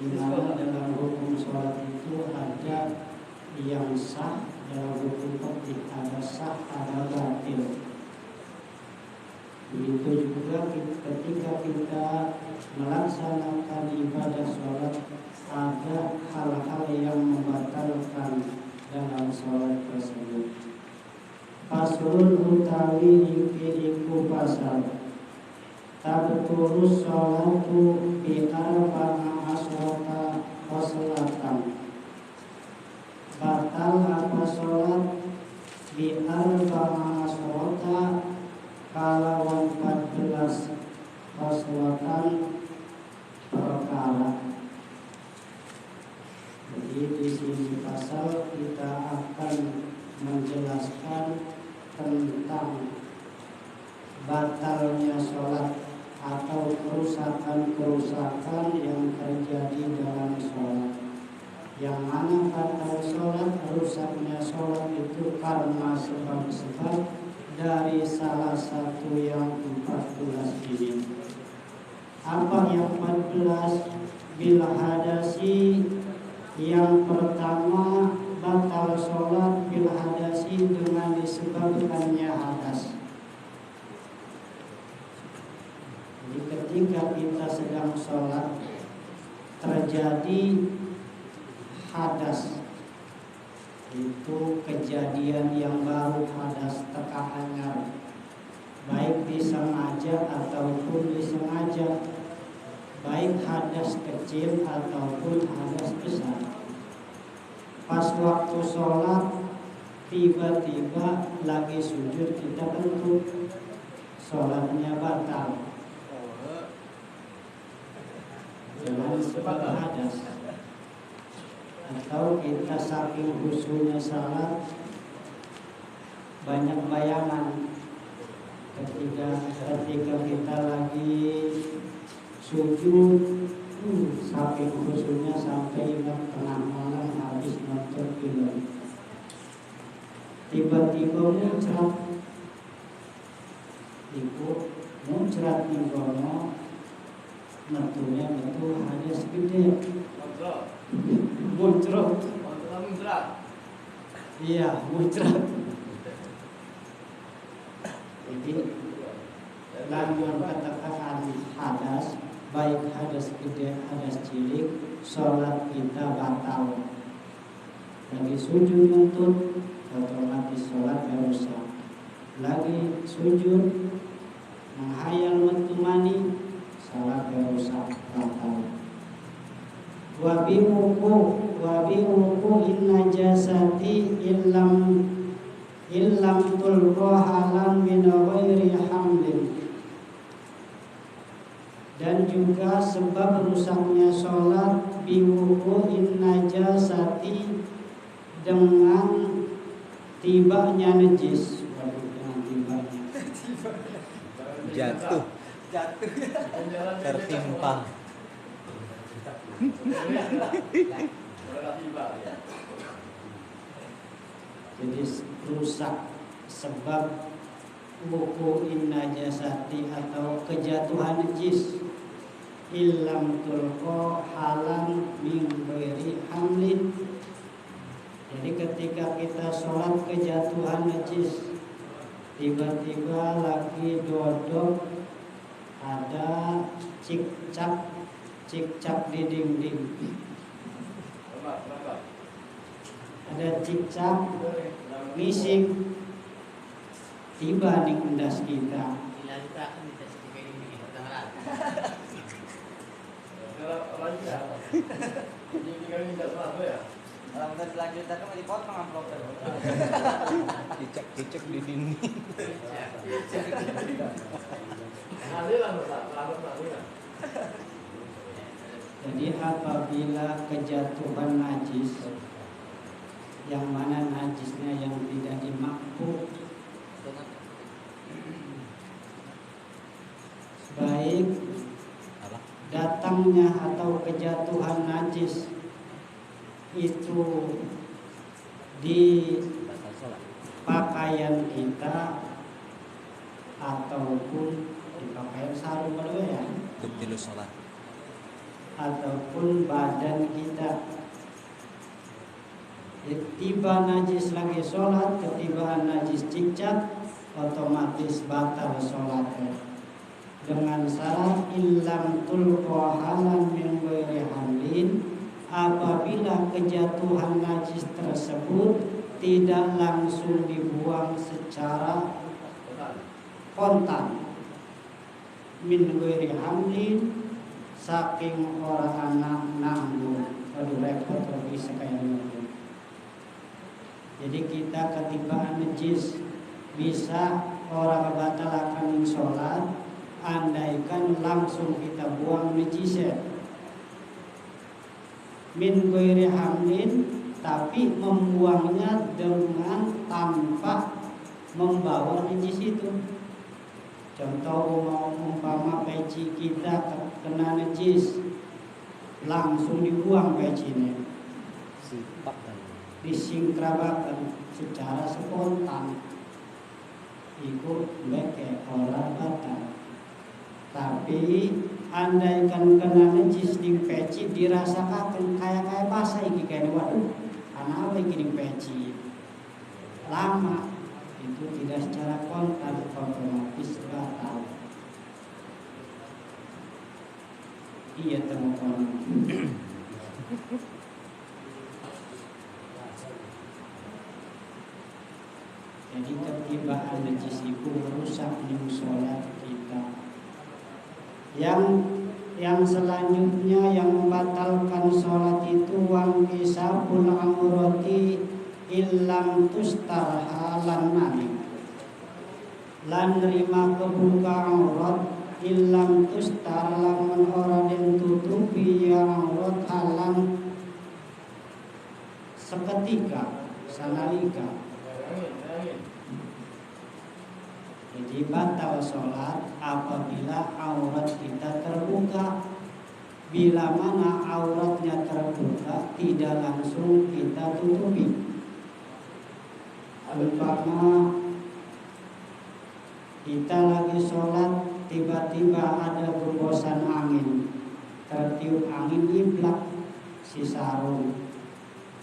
di mana dalam hukum sholat itu ada yang sah, dalam hukum fikih ada sah, ada batil. Begitu juga ketika kita melaksanakan ibadah sholat, ada hal-hal yang membatalkan dalam sholat tersebut. Faslun utawi iku pasal tabtulus sholatu bi arba'a asyrata faslatan. Batal apa sholat bi arba'a asyrata kalawan 14 faslatan perkara. Jadi di sini pasal kita akan menjelaskan tentang batalnya sholat atau kerusakan-kerusakan yang terjadi dalam sholat. Yang mana batal sholat, rusaknya sholat itu karena sebab-sebab dari salah satu yang 14 ini. Apa yang 14? Bil hadasi, yang pertama batal sholat bil hadasi dengan disebabkannya hadas. Jadi ketika kita sedang sholat terjadi hadas, itu kejadian yang baru, hadas teka anyar, baik disengaja ataupun disengaja, baik hadas kecil ataupun hadas besar. Pas waktu sholat tiba-tiba lagi sujud kita kentut, sholatnya batal dengan sebab hadas. Atau kita saking khusyuknya salat banyak bayangan ketika kita lagi sujud, saking khusyuknya sampai ingat tengah malam habis nonton film, tiba-tiba muncrat di kono, metunya metu hanya segede muncrat. Iya, muncrat. Jadi lamun katakan hadas, baik hadas gede, hadas cilik, sholat kita batal. Lagi sujud nuntut, otomatis sholat rusak. Lagi sujud menghayal metu mani, sholat rusak, batal. Wabi wuku inna jasati illam tulqa halan min ghairi hamlin. Dan juga sebab rusaknya sholat biwuku inna jasati, dengan tibanya najis. Waduh, dengan tibanya jatuh tertimpa. Jadi rusak sebab wuku'in najasati atau kejatuhan najis illam tulqa halan min ghairi hamlin. Jadi ketika kita sholat kejatuhan najis, tiba-tiba lagi dodok ada cicak di dinding, ada cicak ngising tiba di endas kita. Kalau udah selanjutnya kan dipotong amplopnya. Cicak di dinding. Jadi apabila kejatuhan najis, yang mana najisnya yang tidak dimakbul, baik datangnya atau kejatuhan najis itu di pakaian kita ataupun di pakaian sarung kedua ya, Tubtilu sholat. ataupun badan kita. Tiba najis lagi sholat, ketibaan najis cicak, otomatis batal sholatnya. Dengan syarat illam tulqa halan min ghairi hamlin, apabila kejatuhan najis tersebut tidak langsung dibuang secara kontan, min ghairi hamlin, saking orang anak nanggung. Aduh repot bisa kayak gitu. Jadi kita ketibaan najis bisa orang batalkan sholat, andaikan langsung kita buang najisnya. Min ghairi hamlin, tapi membuangnya dengan tanpa membawa najis itu. Contoh umpama peci kita kena najis, langsung dibuang pecinya, disingkrabakan secara spontan, ikut beke orang batal. Tapi andaikan kena najis di peci dirasakan kayak basah iki kayak waduh, ana apa iki di peci lama, itu tidak secara kontan, otomatis batal. Iya teman-teman. Jadi ketibaan najis itu merusak sholat kita. Yang selanjutnya yang membatalkan sholat itu wangkisabul amroti illam tustar halan malik, lan nerima kebuka aurat illam tustar lamun ora den tutupi ya aurat halan seketika sanalika. Jadi batal sholat apabila aurat kita terbuka. Bila mana auratnya terbuka, tidak langsung kita tutupi. Umpama kita lagi sholat, tiba-tiba ada hembusan angin, tertiup angin iblak si sarung,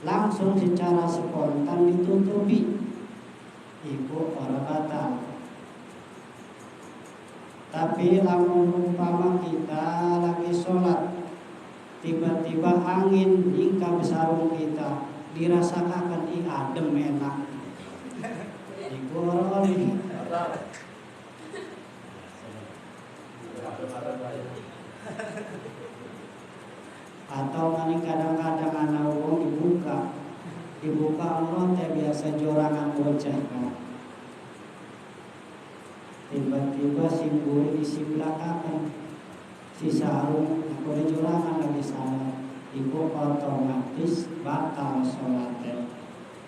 langsung secara spontan ditutupi, itu orang batal. Tapi lamun umpama kita lagi sholat, tiba-tiba angin hingga sarung kita, dirasakan adem enak, itu orang atau maning kadang-kadang anak wong dibuka aurat biasa jorangan bocah. Tiba-tiba simbol isi belakang si sarung aku dijorangan lagi salah, itu otomatis batal sholatnya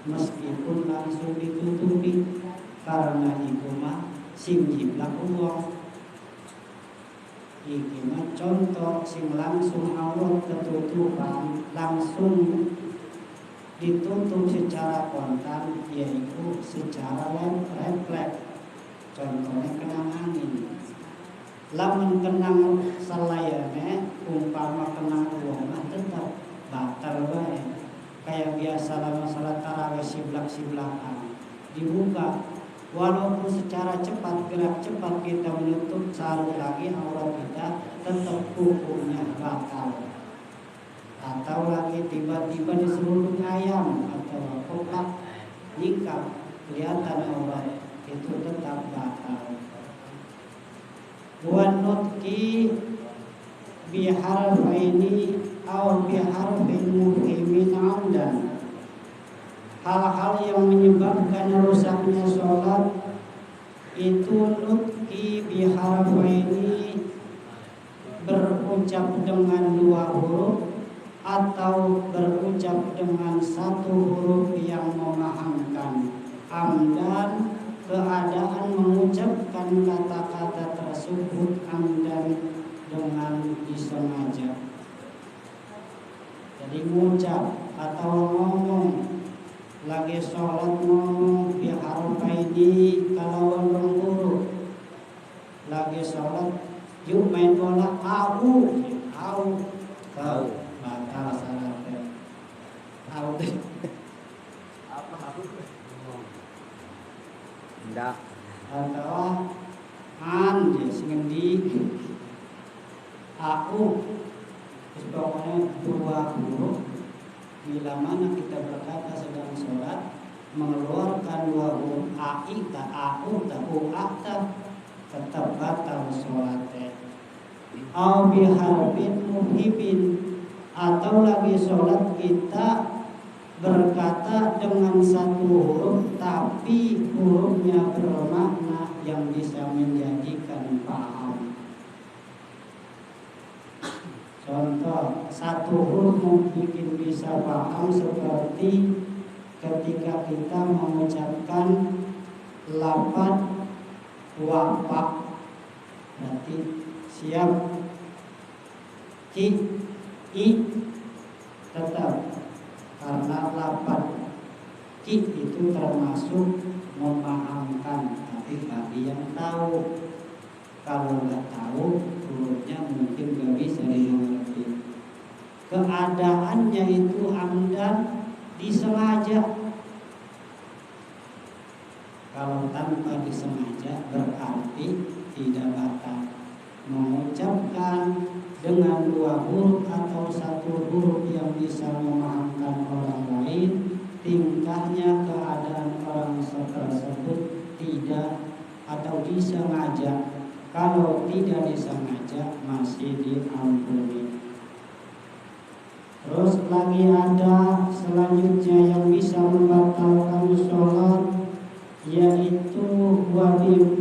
meskipun langsung ditutupi, karena itu mah sing jiplak uang. Iki mah contoh sing langsung aurat ketutupan langsung ditutup secara kontan, yaitu secara refleks. Contohnya kena angin, lamun kenang salayane umpama kenang uang mah tetap batal bae. Kayak biasa lama salat tarawih siblak-siblakan dibuka, walaupun secara cepat, gerak cepat kita menutup sarung lagi aurat kita, tetap hukumnya batal. Atau lagi tiba-tiba diseruduk ayam atau koplak nyingkap kelihatan aurat, itu tetap batal. Wan nutki biharfaini au biharfin muhimin amdan, hal-hal yang menyebabkan rusaknya sholat itu nutki biharfaini, berucap dengan dua huruf atau berucap dengan satu huruf yang memahamkan, amdan, keadaan mengucapkan kata-kata tersebut amdan dengan disengaja. Jadi mengucap atau ngomong lagi sholat, ngomong biharfaini kalawan berhuruf, lagi sholat yuk main bola au Tahu. batal salat. Tahu deh. Enggak. Atau dia ngendi aku pokoknya dua huruf bila mana kita berkata sedang sholat mengeluarkan dua huruf ai ta au ta u ta tetap batal sholatnya. Au biharfin muhibin atau lagi sholat kita berkata dengan satu huruf tapi hurufnya bermakna yang bisa menjadikan paham. Contoh, satu huruf mungkin bisa paham seperti ketika kita mengucapkan lafaz wafa, berarti siap i tetap karena lafaz ki itu termasuk memahamkan, tapi bagi yang tahu. Kalau nggak tahu hurufnya mungkin nggak bisa dimengerti. Keadaannya itu amdan disengaja. Kalau tanpa disengaja berarti tidak batal. Mengucapkan dengan dua huruf atau satu huruf yang bisa memahamkan orang lain, tingkahnya keadaan orang tersebut tidak atau disengaja. Kalau tidak disengaja masih diampuni. Terus lagi ada selanjutnya yang bisa membatalkan sholat, yaitu wabil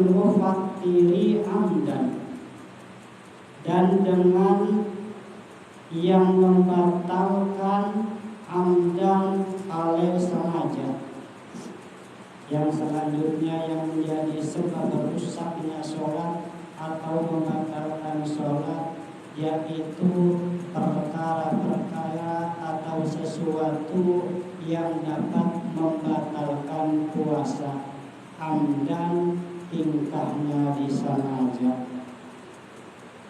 mufattiri amdan, dan dengan yang membatalkan amdan oleh sengaja. Yang selanjutnya yang menjadi sebab rusaknya sholat atau membatalkan sholat, yaitu perkara-perkara atau sesuatu yang dapat membatalkan puasa amdan, tingkahnya disengaja.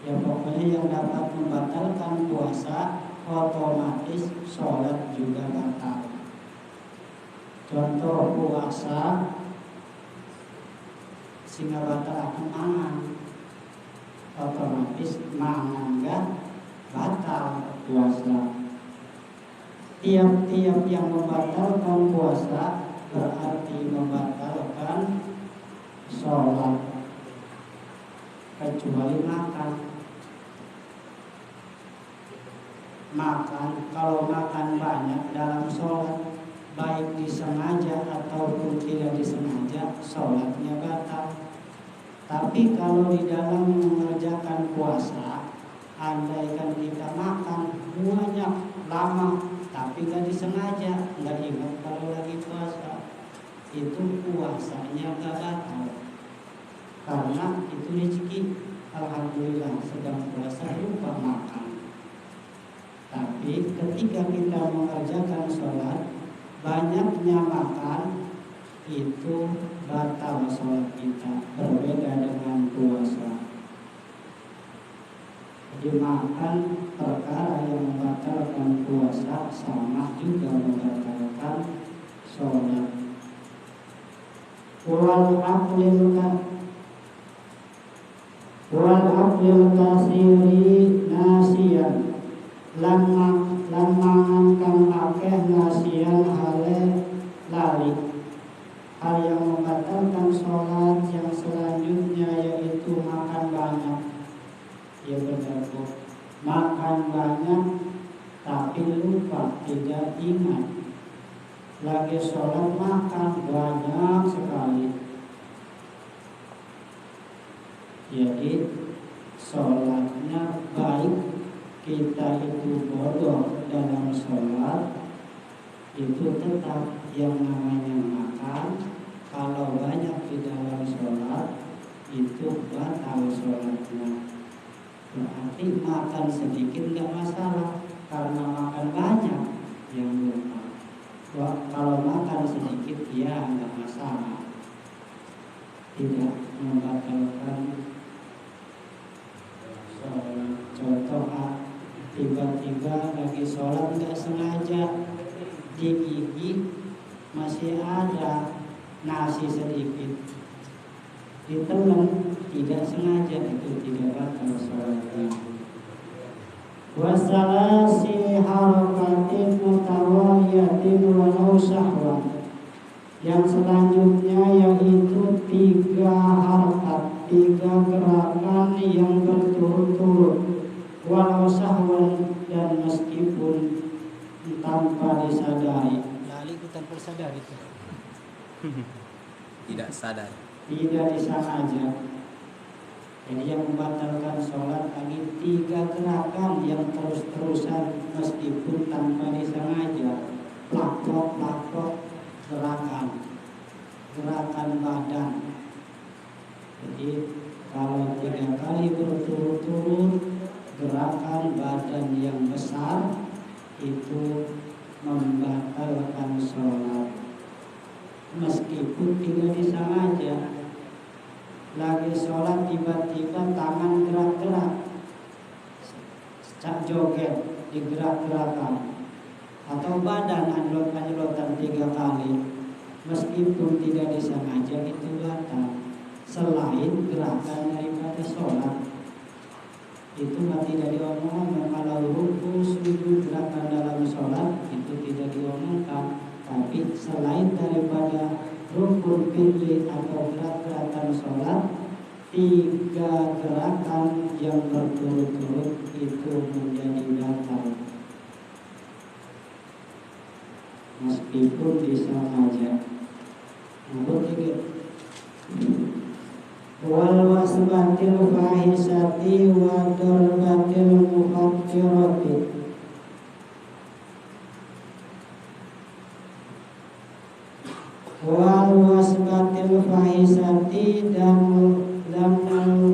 Ya pokoknya yang dapat membatalkan puasa otomatis sholat juga batal. Contoh puasa sehingga batal mangan, otomatis mangan gak batal puasa. Tiap-tiap yang membatalkan puasa berarti membatalkan sholat, kecuali makan. Kalau makan banyak dalam sholat, baik disengaja ataupun tidak disengaja, sholatnya batal. Tapi kalau di dalam mengerjakan puasa, andaikan kita makan banyak lama tapi gak disengaja, gak ingat kalau lagi puasa, itu puasanya gak batal. Karena itu rezeki, alhamdulillah sedang puasa lupa makan. Tapi ketika kita mengerjakan sholat, banyaknya makan, itu batal sholat kita, berbeda dengan puasa. Jadi makan perkara yang membatalkan puasa sama juga membatalkan sholat. Wal aqlil kasiri nasiyan, lanmangan kang akeh nasiyan hale lali. Hal yang membatalkan sholat yang selanjutnya yaitu makan banyak. Ya benar, makan banyak tapi lupa, tidak ingat. Lagi sholat makan banyak sekali. Jadi sholatnya baik, kita itu bodoh dalam sholat, itu tetap yang namanya makan. Kalau banyak di dalam sholat, itu batal sholatnya. Berarti makan sedikit gak masalah, karena makan banyak yang lupa. Kalau makan sedikit ya gak masalah, tidak membatalkan sholat. tiba-tiba lagi sholat nggak sengaja di gigi masih ada nasi sedikit, ditelan tidak sengaja, itu tidak batal sholatnya. Wasalasi harakatin mutawaliyatin walau syahwan. Yang selanjutnya yaitu 3 harakat, 3 gerakan yang berturut-turut, walau syahwan, dan meskipun tanpa disadari. Lali itu tanpa sadar itu. Tidak sadar. Tidak disengaja. Jadi yang membatalkan sholat lagi 3 gerakan yang terus-terusan meskipun tanpa disengaja. Plak-plok gerakan badan. Jadi kalau 3 kali berturut-turut gerakan badan yang besar itu membatalkan sholat meskipun tidak disengaja. Lagi sholat tiba-tiba tangan gerak-gerak, joget digerak-gerakan, atau badan anjlot-anjlotan 3 kali meskipun tidak disengaja, itu batal. Selain gerakan daripada sholat itu tidak diomongkan. Kalau ruku, sujud, gerakan dalam sholat itu tidak diomongkan. Tapi selain daripada rukun fi'li atau gerakan sholat, 3 gerakan yang berturut-turut itu menjadi batal meskipun disengaja. Nomor 3, wal wasbatil fahisati wa darbatil mufakkirati. Wal wasbatil fahisati, dan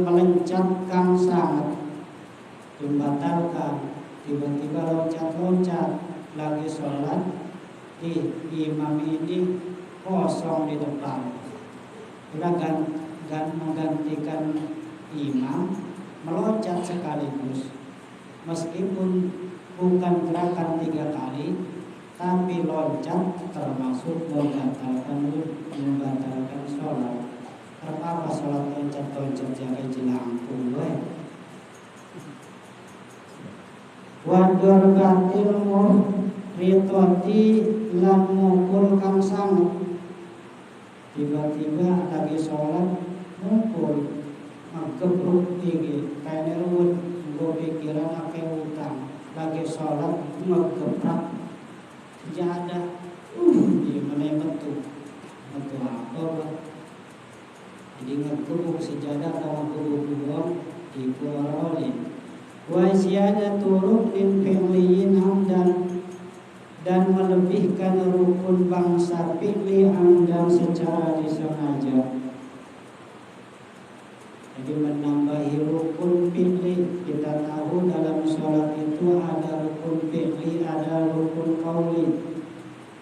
melencatkan sangat, membatalkan. Tiba-tiba loncat-loncat lagi sholat, imam ini kosong di depan, udah menggantikan imam, meloncat sekaligus meskipun bukan gerakan 3 kali, tapi loncat termasuk membatalkan sholat. Apa sholat loncat-loncat jaga jelangkung we. Wador batil muhritoti, lan mukul kang sangat. Tiba-tiba lagi sholat mukul, ngegebruk gigi, kayak nerut, gue pikiran ake utang. Lagi sholat ngegebrak sejadah, di mana betul apa? Jadi ngegebuk sejadah sama kubur-kubur di kuaroli. Wa ziyadatu ruknin fi'liyin hamdan, dan melebihkan rukun bangsa fi'li hamdan secara disengaja. Jadi menambahi rukun fi'li. Kita tahu dalam sholat itu ada rukun fi'li, ada rukun qauli.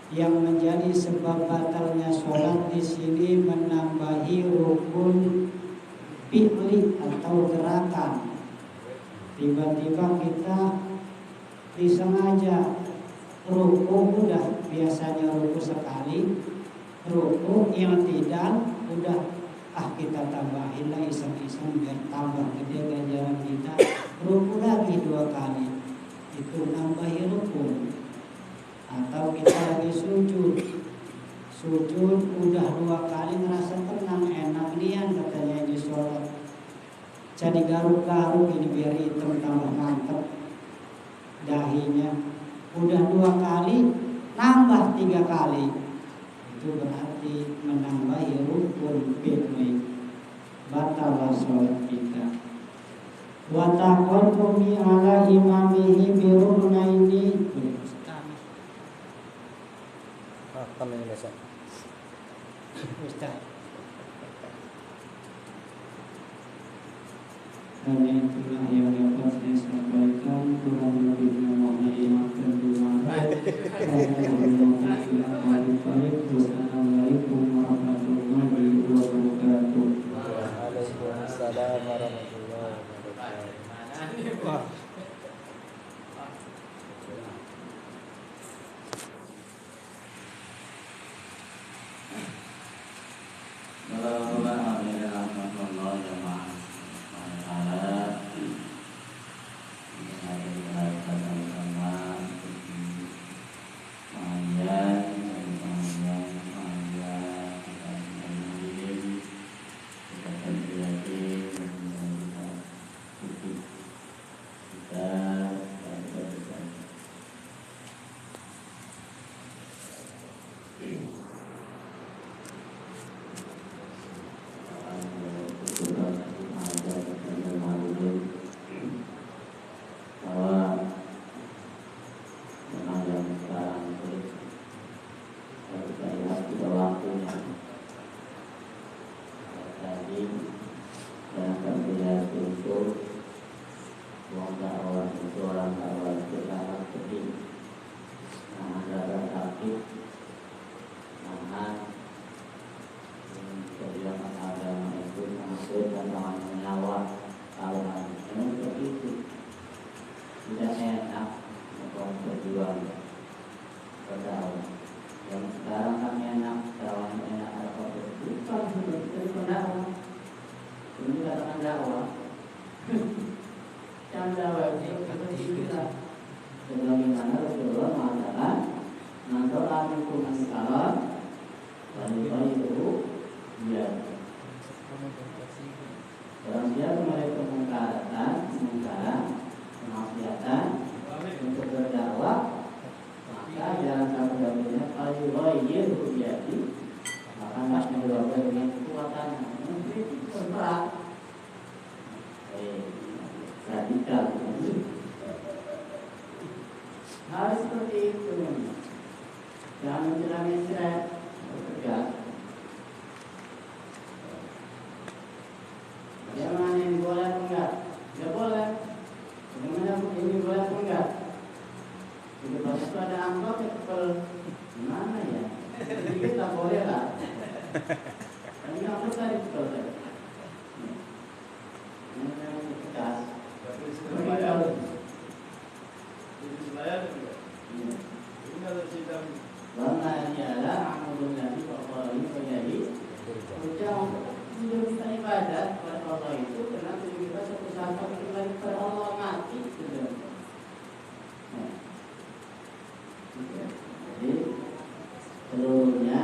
Yang menjadi sebab batalnya sholat di sini menambahi rukun fi'li atau gerakan. Tiba-tiba kita disengaja ruku, udah biasanya ruku sekali, ruku yang tidak udah kita tambahin lah iseng-iseng biar tambah gede ganjaran kita, ruku lagi 2 kali, itu nambahi rukun. Atau kita lagi sujud udah 2 kali ngerasa tenang, enak nian katanya di sholat, jadi garuk-garuk ini biar hitam tambah mantap dahinya, udah 2 kali nambah 3 kali, itu berarti menambahi rukun fi'li, batal sholat kita. Wa taqaddumi ala imamihi bi ruknaini. Kami besok. Ustaz. Hanya itulah yang dapat saya sampaikan, kurang lebihnya mohon dimaafkan Wassalamualaikum warahmatullahi wabarakatuh. Waalaikumsalam warahmatullahi wabarakatuh. berdakwah. Yang dakwah itu kita sebagaimana Rasulullah mengatakan, "Nanti amikum salam, wali itu dia." Orang siapa mereka kemungkaran, kemaksiatan untuk berdakwah, maka jalan satu-satunya ayuhayir jadi maka masnya berdakwah dengan kekuatan mungkin berat, radikal. Harus seperti itu. Jangan mencerah-mencerah, tegas. Bagaimana ini boleh atau enggak? Tidak boleh. Bagaimana ini boleh atau enggak? Itu pas itu ada amplop ya tebal. Gimana ya? Sedikit tak boleh lah. Ini amplop tadi tebal tadi. Ini memang tegas. Warna ini adalah amalun Nabi Sallallahu Alaihi Wasallam. Ucap untuk kita ibadah kepada Allah itu karena tujuan kita suatu saat kembali kepada Allah mati. Jadi seluruhnya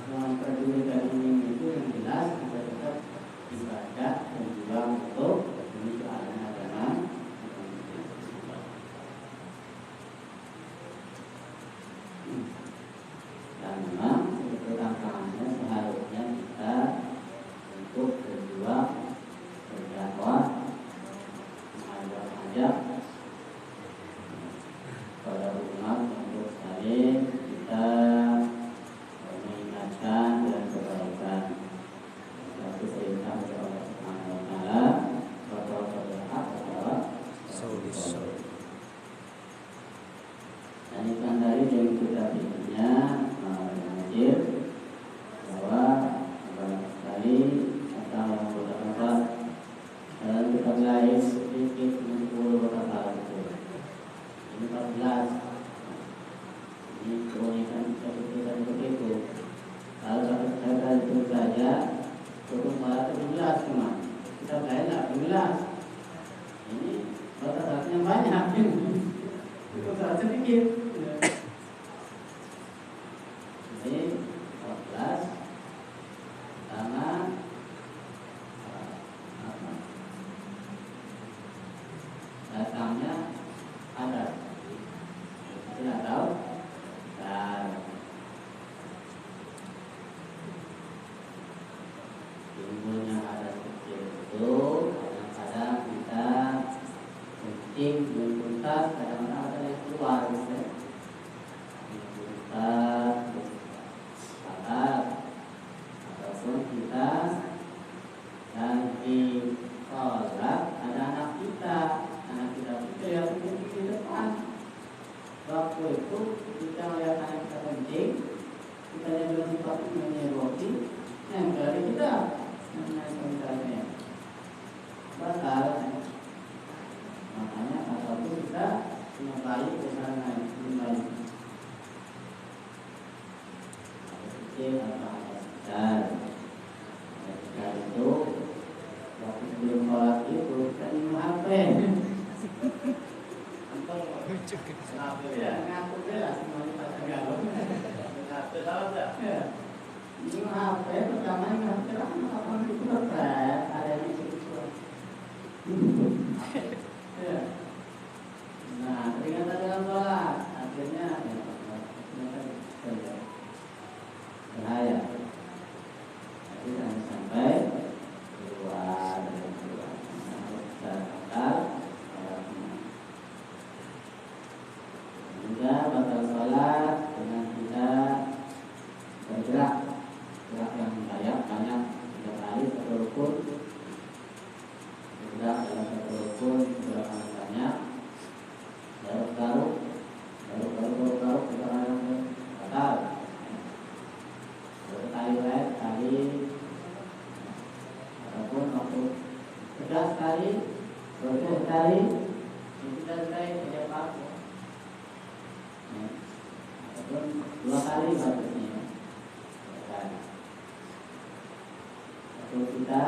dalam perjuangan ini itu yang jelas kita tetap ibadah dan juga untuk menuju agama. Dan memang seperti tantangannya seharusnya kita untuk berjuang berdakwah mengajak pada umat untuk saling kita mengingatkan dan kebaikan. Satu perintah dari Allah Subhanahu Wa Taala, berdoa berhak adalah saudara. Dan ikan dari yang kita pikirnya mengajar bahwa banyak sekali tentang yang bertempat dalam kitab lain sedikit 10 kata itu. Ini 14. Ini keunikan kita begitu. Kalau satu kata itu saja cukup malah 17 cuma. Kita lain 18. Ini kata-katanya banyak. Itu sangat sedikit. Jadi 14 pertama datangnya ada tidak tahu dan timbulnya ada kecil itu kadang-kadang kita kencing tuntas, kadang-kadang ada yang keluar gitu. Tuntas batal ataupun kita dan di sholat ada anak kita itu yang di depan. Waktu itu kita melihat anak kita kencing, kita yang sifat menyeroti yang dari kita mengenai batal. Makanya ataupun kita kembali ke sana kembali kecil atau besar. Ketika itu waktu sebelum sholat itu kita minum HP. Ngaku lah semuanya pasang galau. Minum HP pertama yang apa itu berat ada di situ. Nah, peringatan dalam sholat akhirnya bahaya. Jadi jangan sampai keluar dari keluar. Secara total, juga batal sholat dengan kita bergerak yang banyak 3 kali satu rukun. Bergerak dalam satu rukun berapa banyak. Garuk-garuk kita akan batal. Kali ataupun waktu tegas kali, berapa kali kita tidak apa-apa. Ataupun 2 kali batasnya. Atau kita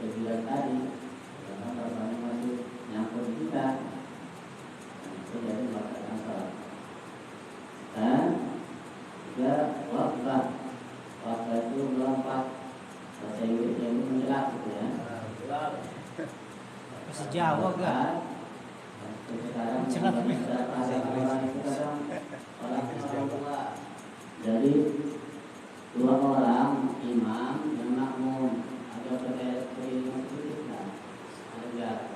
saya bilang tadi, karena korbannya masih nyangkut di kita, itu jadi melakukan sholat. Dan juga waktu itu melompat, bahasa Inggrisnya itu menjelat gitu ya. Bahasa Jawa gak? Sekarang Menjelat ada orang itu kadang orang tua. Jadi dua orang imam yang makmum ada beriringan sedikit lah, ada jarak.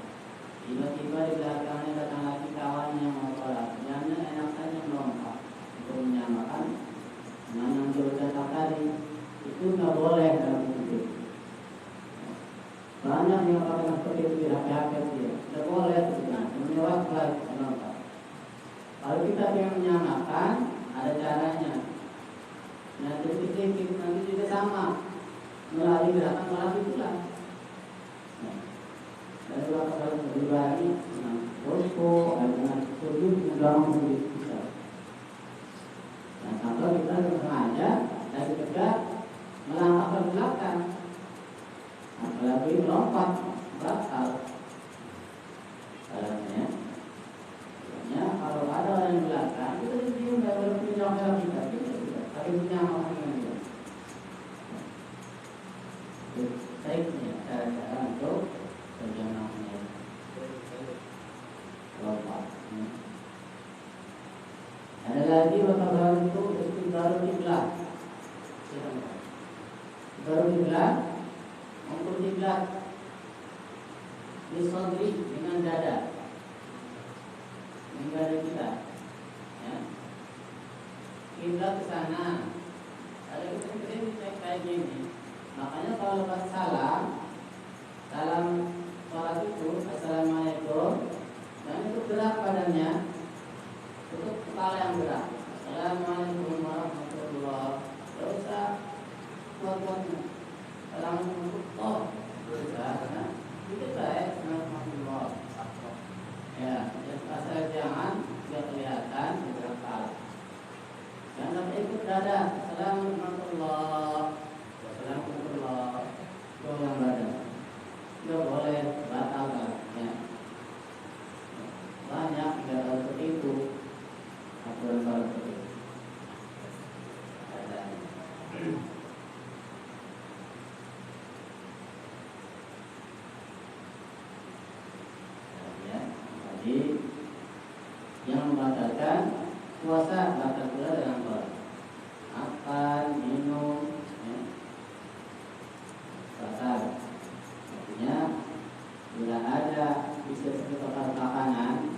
Tiba-tiba di belakangnya datang lagi kawannya mau sholat, jangan enak saja melompat untuk menyamakan dengan yang diucapkan tadi. Itu nggak boleh dalam hidup. Banyak yang orang seperti itu hati-hati dia, nggak boleh menyebabkan melompat. Kalau kita yang menyamakan, ada caranya. Nah, sedikit nanti juga sama melalui gerakan melalui tulang. Dari waktu kalau berbagi, rospo, dengan sujud mendorong sedikit bisa. Nah, kalau kita sengaja dari tegak melangkah ke belakang, apalagi melompat batal. Caranya, kalau ada orang yang belakang, kita dicium dari pinjam kita. Tapi punya orang yang dia. Baiknya cara-cara untuk perjalanannya lompat. Ada lagi baru itu baru kiblat. Baru kiblat, mengukur kiblat di sodri dengan dada kita. Ya. Kiblat ke sana. Kalau kita cek kayak gini. Makanya kalau pas salam sholat itu assalamualaikum, dan itu gerak badannya, itu kepala yang gerak. Assalamualaikum warahmatullahi wabarakatuh. Tidak usah kuat-kuatnya. Assalamualaikum warahmatullahi itu baik. Assalamualaikum. Ya, asal jangan tidak kelihatan gerak kepala. Dan sampai ikut dada. Assalamualaikum warahmatullahi goyang badan. Tidak boleh batal ya. Banyak tidak seperti itu. Aturan seperti itu. Ya, jadi yang membatalkan puasa batal pula dengan sholat. Makan, minum, ya. Batal. Artinya bila ada bisa sekitar makanan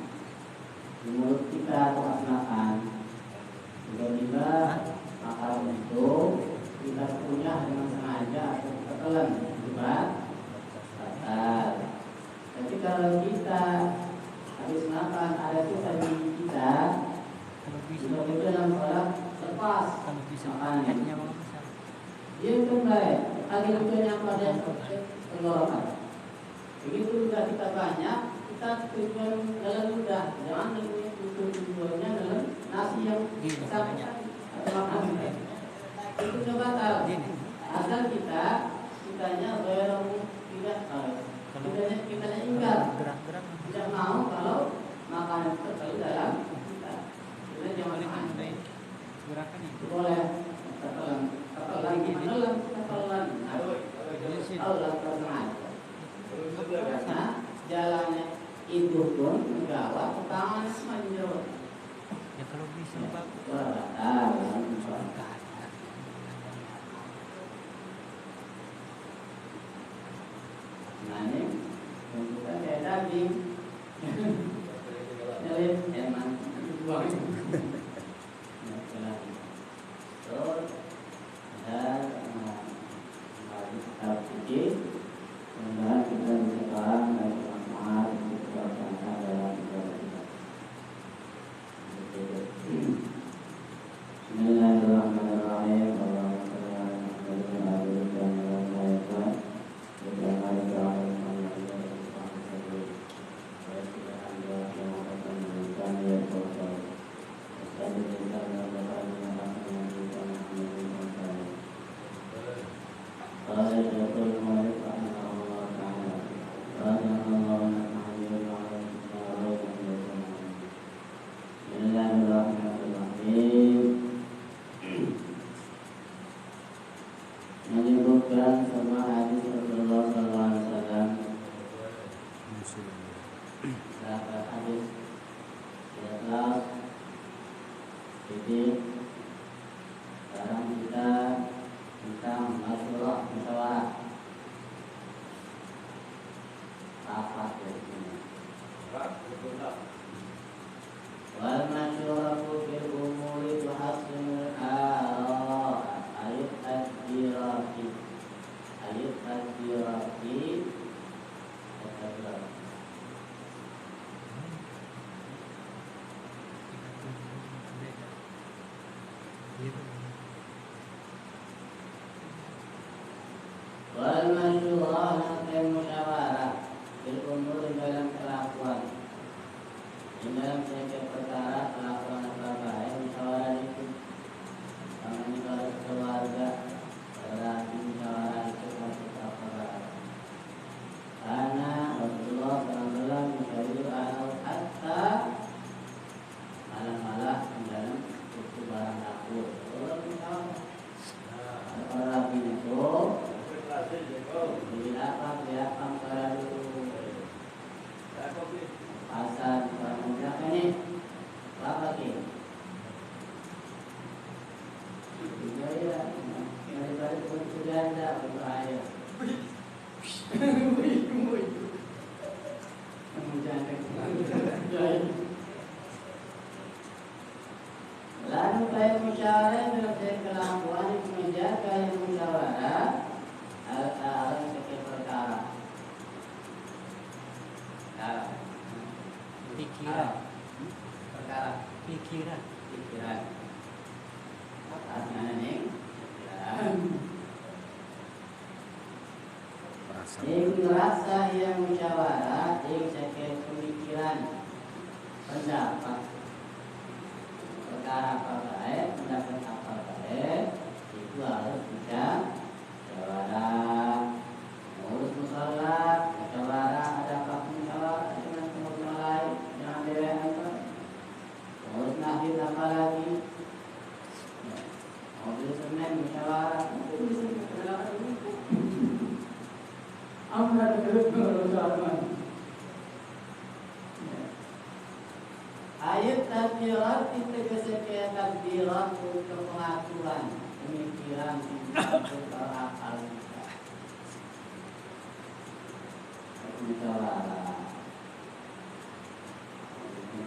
di mulut kita atau pas makan, tiba-tiba makanan itu kita punya dengan sengaja atau ketelan akibat batal. Tapi kalau kita habis makan ada sisa di kita, tiba-tiba dalam sholat lepas makannya, dia kembali lagi lucunya pada tenggorokan. Begitu sudah kita banyak, kita tujuan dalam ludah, jangan tujuannya dalam nasi yang sampai atau makanan. Itu coba tahu. Asal kitanya kitanya ingkar, tidak mau kalau makanan itu terlalu dalam kita jangan makan. Gerakan itu boleh tetelan menelan Allah tersengaja. Karena jalannya itu pun menggawat tangan menjauh. ya kalau bisa Pak. Nah ini bentuknya kayak daging. Nyelip emang buang. Terus ada kita pikir mudah-mudahan kita bisa paham dan bermanfaat untuk berbangsa dalam negara kita. Bismillahirrahmanirrahim. masyurah musyawarah. Rapat ya. Wal masyuratu fil umuri tuhassinul ara ayat ad-dirati wal masyurah dan musyawarah fil umuri dalam kelakuan dalam setiap perkara kelakuan apa baik musyawarah itu sama ini kalau keluarga berarti musyawarah itu masuk apa baik karena Rasulullah SAW musyawarah anal hatta malah dalam itu barang dapur kalau musyawarah orang itu di apa perkara itu pasal permukaan ini apa sih? Ya, daripada sudah ada berbahaya. Lalu kayak musyawarah dalam kelakuan menjaga yang musyawarah hal-hal seperti perkara. Pikiran apa artinya nih? Rasa yang musyawarah sebagai pemikiran pendapat perkara apa baik pendapat apa baik itu harus bisa musyawarah ngurus musyawarah ada apa musyawarah dengan pengurus lain jangan beda apa ngurus nahid apa lagi mobil semen musyawarah itu bisa musyawarah itu amna terus musyawarah ayat takdirat itu kesekian takdirat untuk pengaturan pemikiran untuk akal kita musyawarah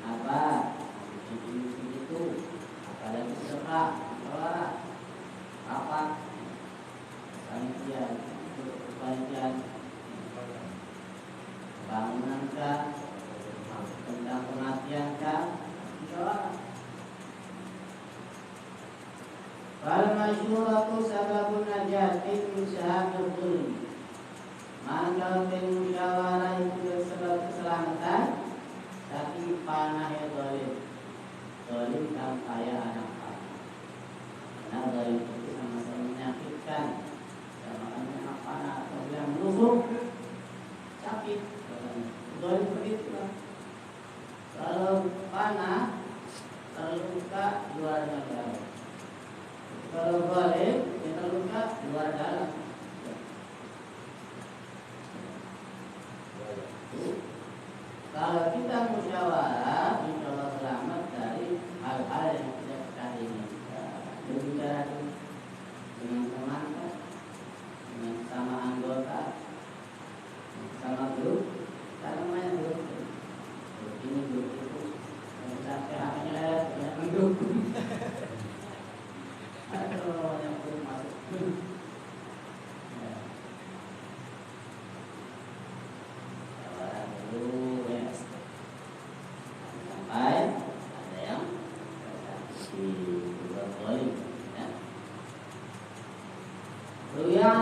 apa itu apa lagi serta musyawarah apa panitia bangunan kah tentang pengertian kah musyawarah. Wal masyuratu sababun najati min syahadil zulm. Maka musyawarah itu sebab keselamatan tapi panah ya zalim dan kaya anak panah. Karena zalim itu sama-sama menyakitkan. Sama-sama panah atau yang menusuk sakit. Zalim begitu. Kalau panah terluka luar dalam. Kalau zalim terluka luar dalam. Kalau kita musyawarah, insya Allah selamat dari hal-hal yang tidak kita inginkan. Berbicara dengan teman, dengan sama anggota, sama grup, karena namanya grup. Grup ini grup itu, sampai hanya grup. Aduh, yang belum masuk.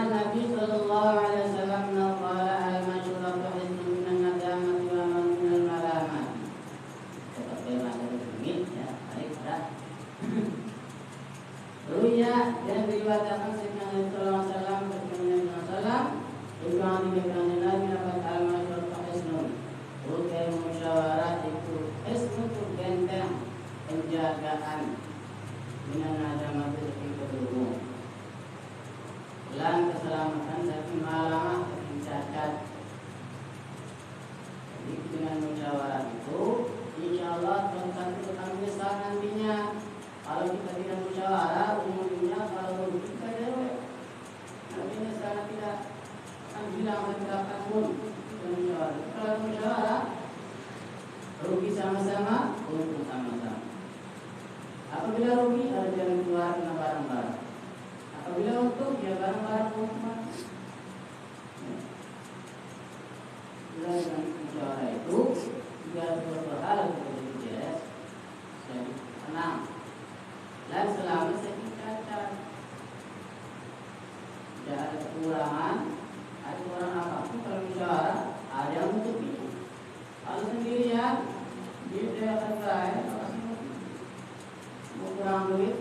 Nabi sallallahu alaihi wasallam qala al-masyuratu hisnun min an-nadamati wa min al-malamat. Seperti mana ini ya, baik dah. Ruya dan diriwayatkan Nabi sallallahu alaihi wasallam itu dikatakan Nabi dapat al-masyuratu hisnun. Bukan musyawarah itu hisnun itu benteng penjagaan min an-nadamati dari kedua. Lan keselamatan dari malamah dari cacat. Jadi dengan musyawarah itu, insya Allah Tuhan itu akan menyesal nantinya. Kalau kita tidak musyawarah, umumnya kalau kita dewe, pun bermusyawarah. Kalau bermusyawarah, rugi sama-sama, untung sama-sama. Apabila rugi, ada jalan keluar dengan barang-barang. Apabila untung, ya barang-barang untung. Dengan musyawarah itu juga berhal kepada BPJS jadi tenang dan selalu sakit cacat, tidak ada kekurangan, ada kekurangan apapun. Kalau musyawarah ada yang menutupi. Kalau sendirian dia tidak akan kaya, pasti mau kurang duit,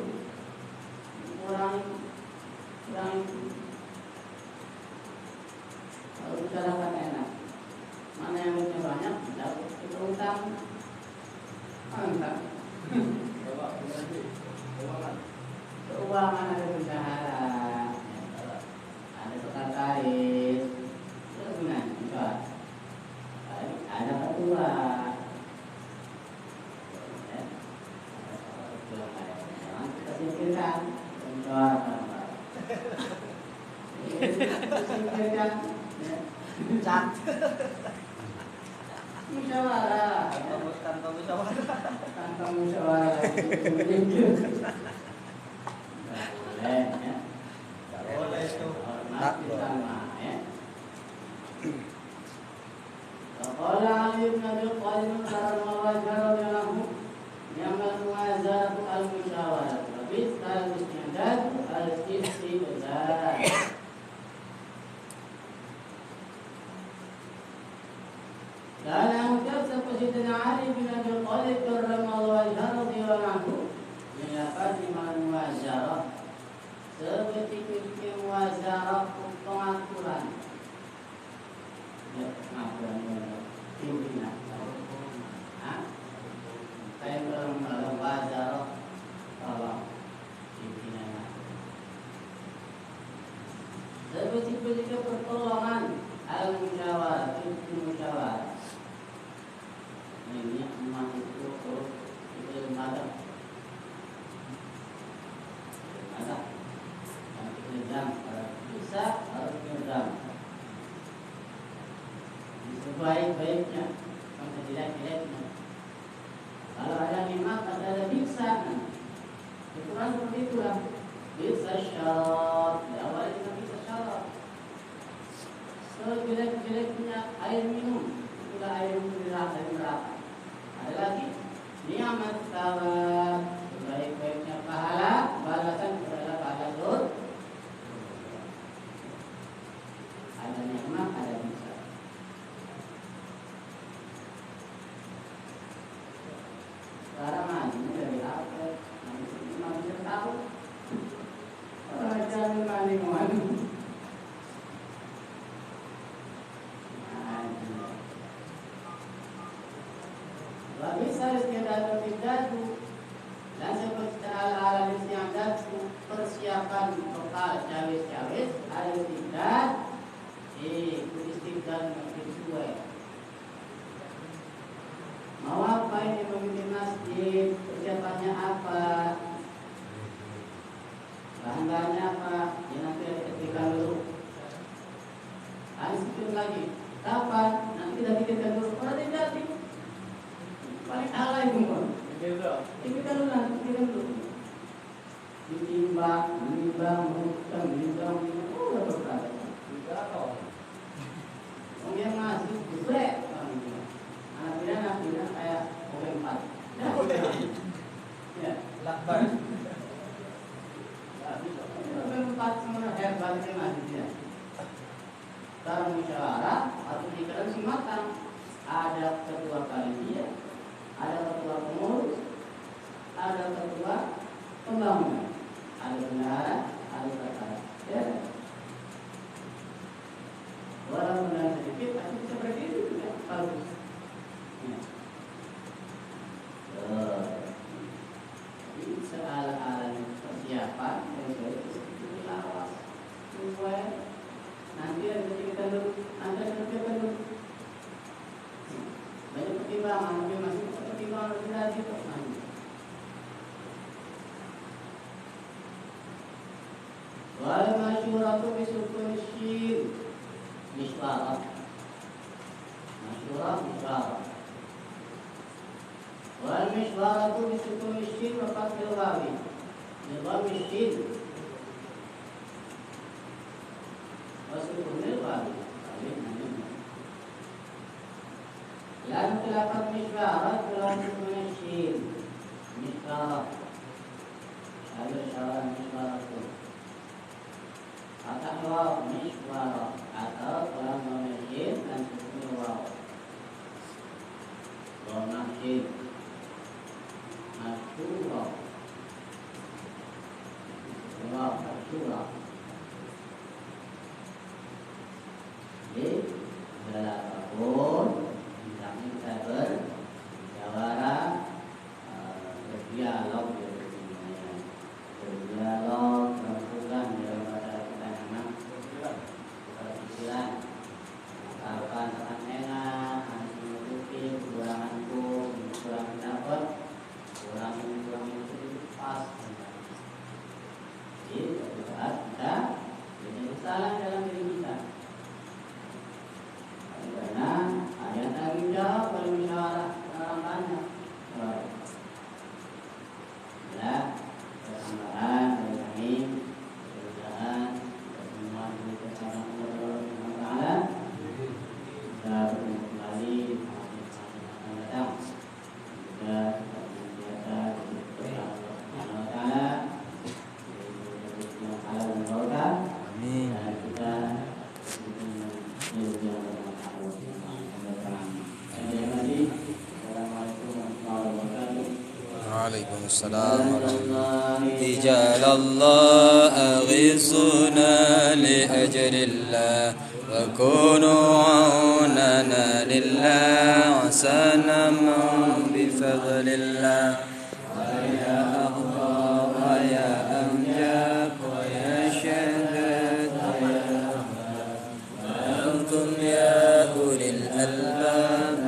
kurang kalau bicarakan enak. Mana yang duitnya banyak, dapat kita utang. Mantap. Keuangan ada bendahara, ada sekretaris, terus gimana? Ada ketua. Kita singkirkan, singkirkan, cak. Musyawarah, kantong musyawarah, boleh, ya. Boleh itu. Hormat bersama, ya. Qala Ali bin Abi Thalib radhiyallahu ni'mal muwazaratu al-musyawarah wa bi'sal istidad al-istidad. Dan yang ucap seperti Ali bin Abi Thalib radhiyallahu anhu mendapat iman muwazarah seperti muwazarah pengaturan. Ya, pengaturan pimpinan. Saya belum muwazarah kalau pimpinan. Seperti pertolongan al-musyawarah, musyawarah. Ini emak itu lembaga nanti kerjaan bisa harus kerjaan sebaik-baiknya sampai jelek-jeleknya. Kalau ada nikmat ada bisa, ukuran seperti itulah. Bisa syarat diawali dengan bisa syarat. Sejelek-jeleknya air minum, itulah air minum dari neraka. Ada lagi ni'mat tsawab, sebaik-baiknya pahala, balasan adalah pahala surga. Ada nikmat, ada bisa. Sekarang aja dari apa? Nanti bisa tahu. Jangan maling-maling. Bisa istidad istidadu dan seperti ala istidad persiapan bekal cawe-cawe ada istidad istidad sesuai. Mau apa ini memimpin masjid, persiapannya apa, bahan-bahannya apa, ya nanti diketikkan dulu. Ada sedikit lagi, kapan nanti kita diketikkan dulu. Kalau tidak paling alay pun. Kita dulu nanti kita dulu. Ditimbang, menimbang, udah berkata. Orang yang masih besar, anak pidana kayak OP4. Ya, lakban. OP4 semua hebatnya masih dia. Dalam musyawarah atau di dalam simatang ada ketua panitia, ada ketua pengurus, ada ketua pembangunan, ada bendahara, ada sekretaris. Ya. Walau bendahara sedikit, tapi seperti itu juga bagus. Ya. Jadi seala-ala persiapan sesuai itu lawas, sesuai nanti ada kita dulu, nanti ada kita dulu. Banyak pertimbangan, tapi masih pertimbangan tidak gitu. Wal masyuratu bisukun syir miswarat al-mishwaratu bisukun shin wa fathil wawi. Nizam shin wa sukunil wawi. Lan khilafat mishwarat dalam sukun shin. Mishwarat. Ada syarat mishwarat itu. Atau mishwarat atau dalam sukun shin dan sukunil wawi. Nasib Asyura Asyura Jadi adalah apapun misalnya kita berjawara berdialog berbulan dalam bahasa kita memang persilan akan enak kurang dapat, kurang itu pas. Jadi suatu saat kita jadi salah dalam diri kita. Karena ada tanggung jawab kalau musyawarah orang banyak. Ya, persambahan dari kami, pekerjaan, semua bersama Allah Taala. Kita bertemu kembali akan datang. Waalaikumsalam warahmatullahi Allah aghithuna li ajrillah wa kunu aunana lillah asanamu bi fadlillah wa ya Allah wa ya amjad wa ya syahid wa ya antum ya ulil albab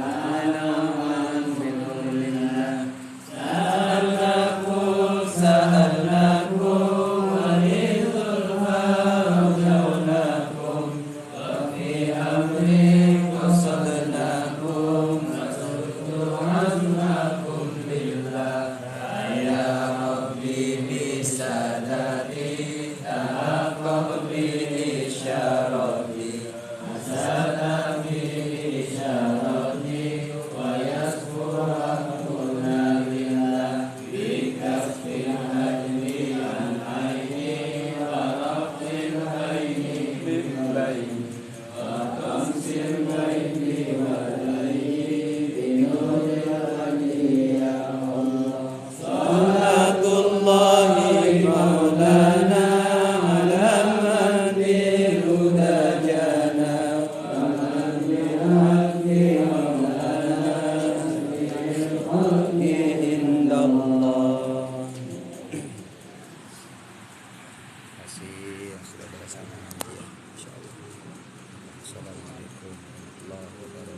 Assalamualaikum warahmatullahi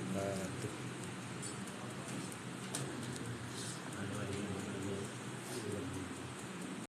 wabarakatuh.